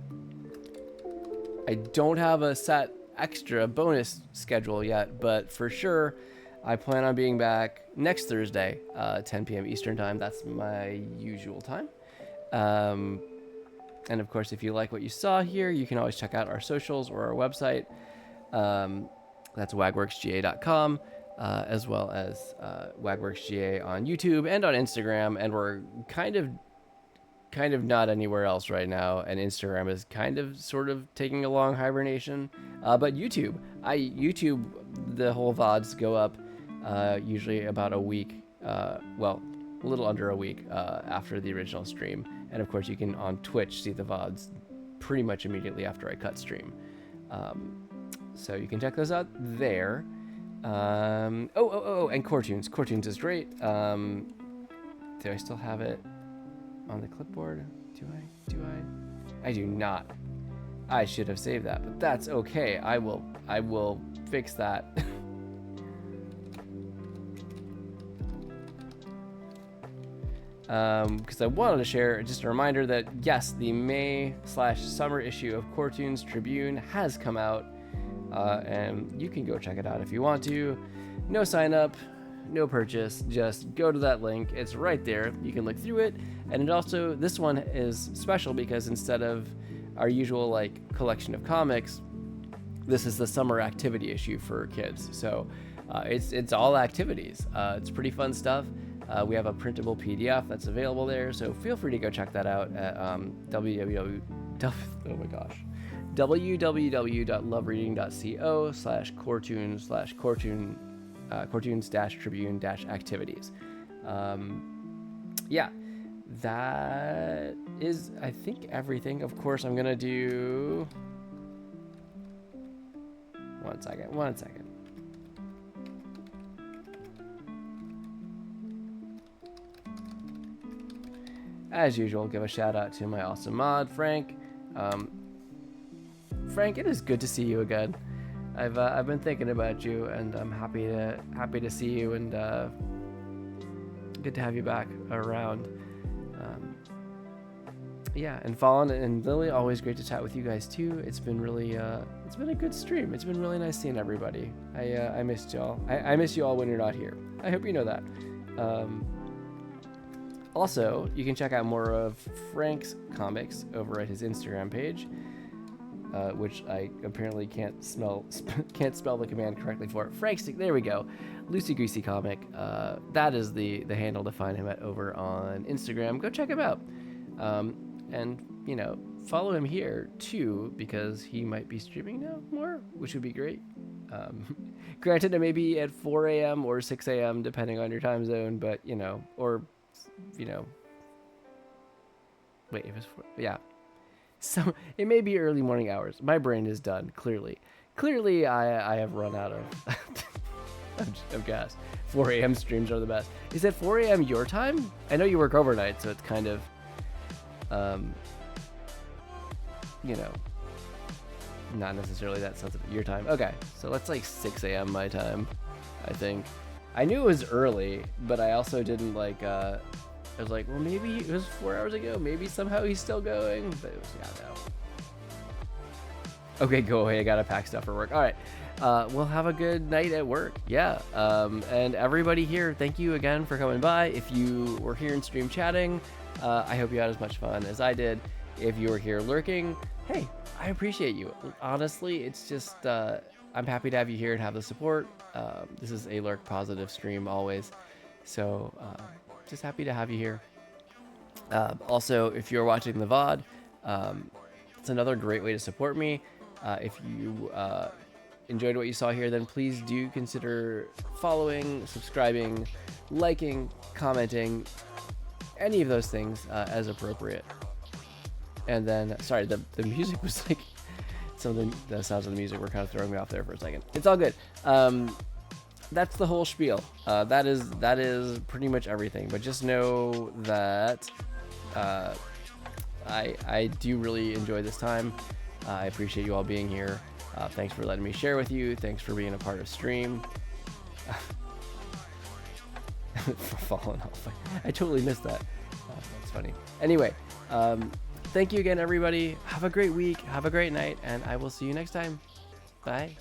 A: don't have a set extra bonus schedule yet, but for sure I plan on being back next Thursday, 10 p.m. Eastern time. That's my usual time. And of course, if you like what you saw here, you can always check out our socials or our website. That's wagworksga.com, as well as wagworksga on YouTube and on Instagram. And we're kind of not anywhere else right now, and Instagram is kind of sort of taking a long hibernation. But YouTube, the whole VODs go up usually about a week, well, a little under a week after the original stream. And of course, you can on Twitch see the VODs pretty much immediately after I cut stream. So you can check those out there. And CoreToons. CoreToons is great. Do I still have it on the clipboard? Do I? I do not. I should have saved that, but that's okay. I will fix that. Because I wanted to share just a reminder that yes, the May/summer issue of CoreToons Tribune has come out, and you can go check it out if you want to. No sign up, no purchase, just go to that link. It's right there. You can look through it. And it also, this one is special because instead of our usual like collection of comics, this is the summer activity issue for kids. So it's all activities. It's pretty fun stuff. We have a printable PDF that's available there, so feel free to go check that out at www.lovereading.co/CoreToons/Cartoons-Tribune-activities. Yeah, that is, I think, everything. Of course, I'm gonna do... One second. As usual, give a shout out to my awesome mod, Frank. Frank, it is good to see you again. I've been thinking about you, and I'm happy to see you, and good to have you back around. Yeah, and Fallen and Lily, always great to chat with you guys too. It's been really it's been a good stream. It's been really nice seeing everybody. I missed y'all. I miss you all when you're not here. I hope you know that. Also, you can check out more of Frank's comics over at his Instagram page, which I apparently can't spell the command correctly for. Frank's, there we go. Loosey Greasy Comic. That is the handle to find him at over on Instagram. Go check him out. And, you know, follow him here too, because he might be streaming now more, which would be great. Granted, it may be at 4 a.m. or 6 a.m. depending on your time zone, but, you know, or... you know, wait, if it's yeah, so it may be early morning hours. My brain is done. Clearly I have run out of gas. 4 a.m. streams are the best. Is it 4 a.m. your time? I know you work overnight, so it's kind of you know, not necessarily that sensitive. Your time, okay, so that's like 6 a.m. my time, I think. I knew it was early, but I also didn't like, I was like, well, maybe it was 4 hours ago. Maybe somehow he's still going, but it was, yeah, no. Okay, go away. I gotta pack stuff for work. All right. We'll have a good night at work. Yeah. And everybody here, thank you again for coming by. If you were here in stream chatting, I hope you had as much fun as I did. If you were here lurking, hey, I appreciate you. Honestly, it's just, I'm happy to have you here and have the support. This is a lurk positive stream always, so just happy to have you here. Also, if you're watching the VOD, it's another great way to support me. If you enjoyed what you saw here, then please do consider following, subscribing, liking, commenting, any of those things as appropriate. And then, sorry, the music was like, something, the sounds of the music were kind of throwing me off there for a second. It's all good. That's the whole spiel. That is pretty much everything. But just know that I do really enjoy this time. I appreciate you all being here. Thanks for letting me share with you. Thanks for being a part of stream. Falling off. I totally missed that. That's funny. Anyway, thank you again, everybody. Have a great week. Have a great night. And I will see you next time. Bye.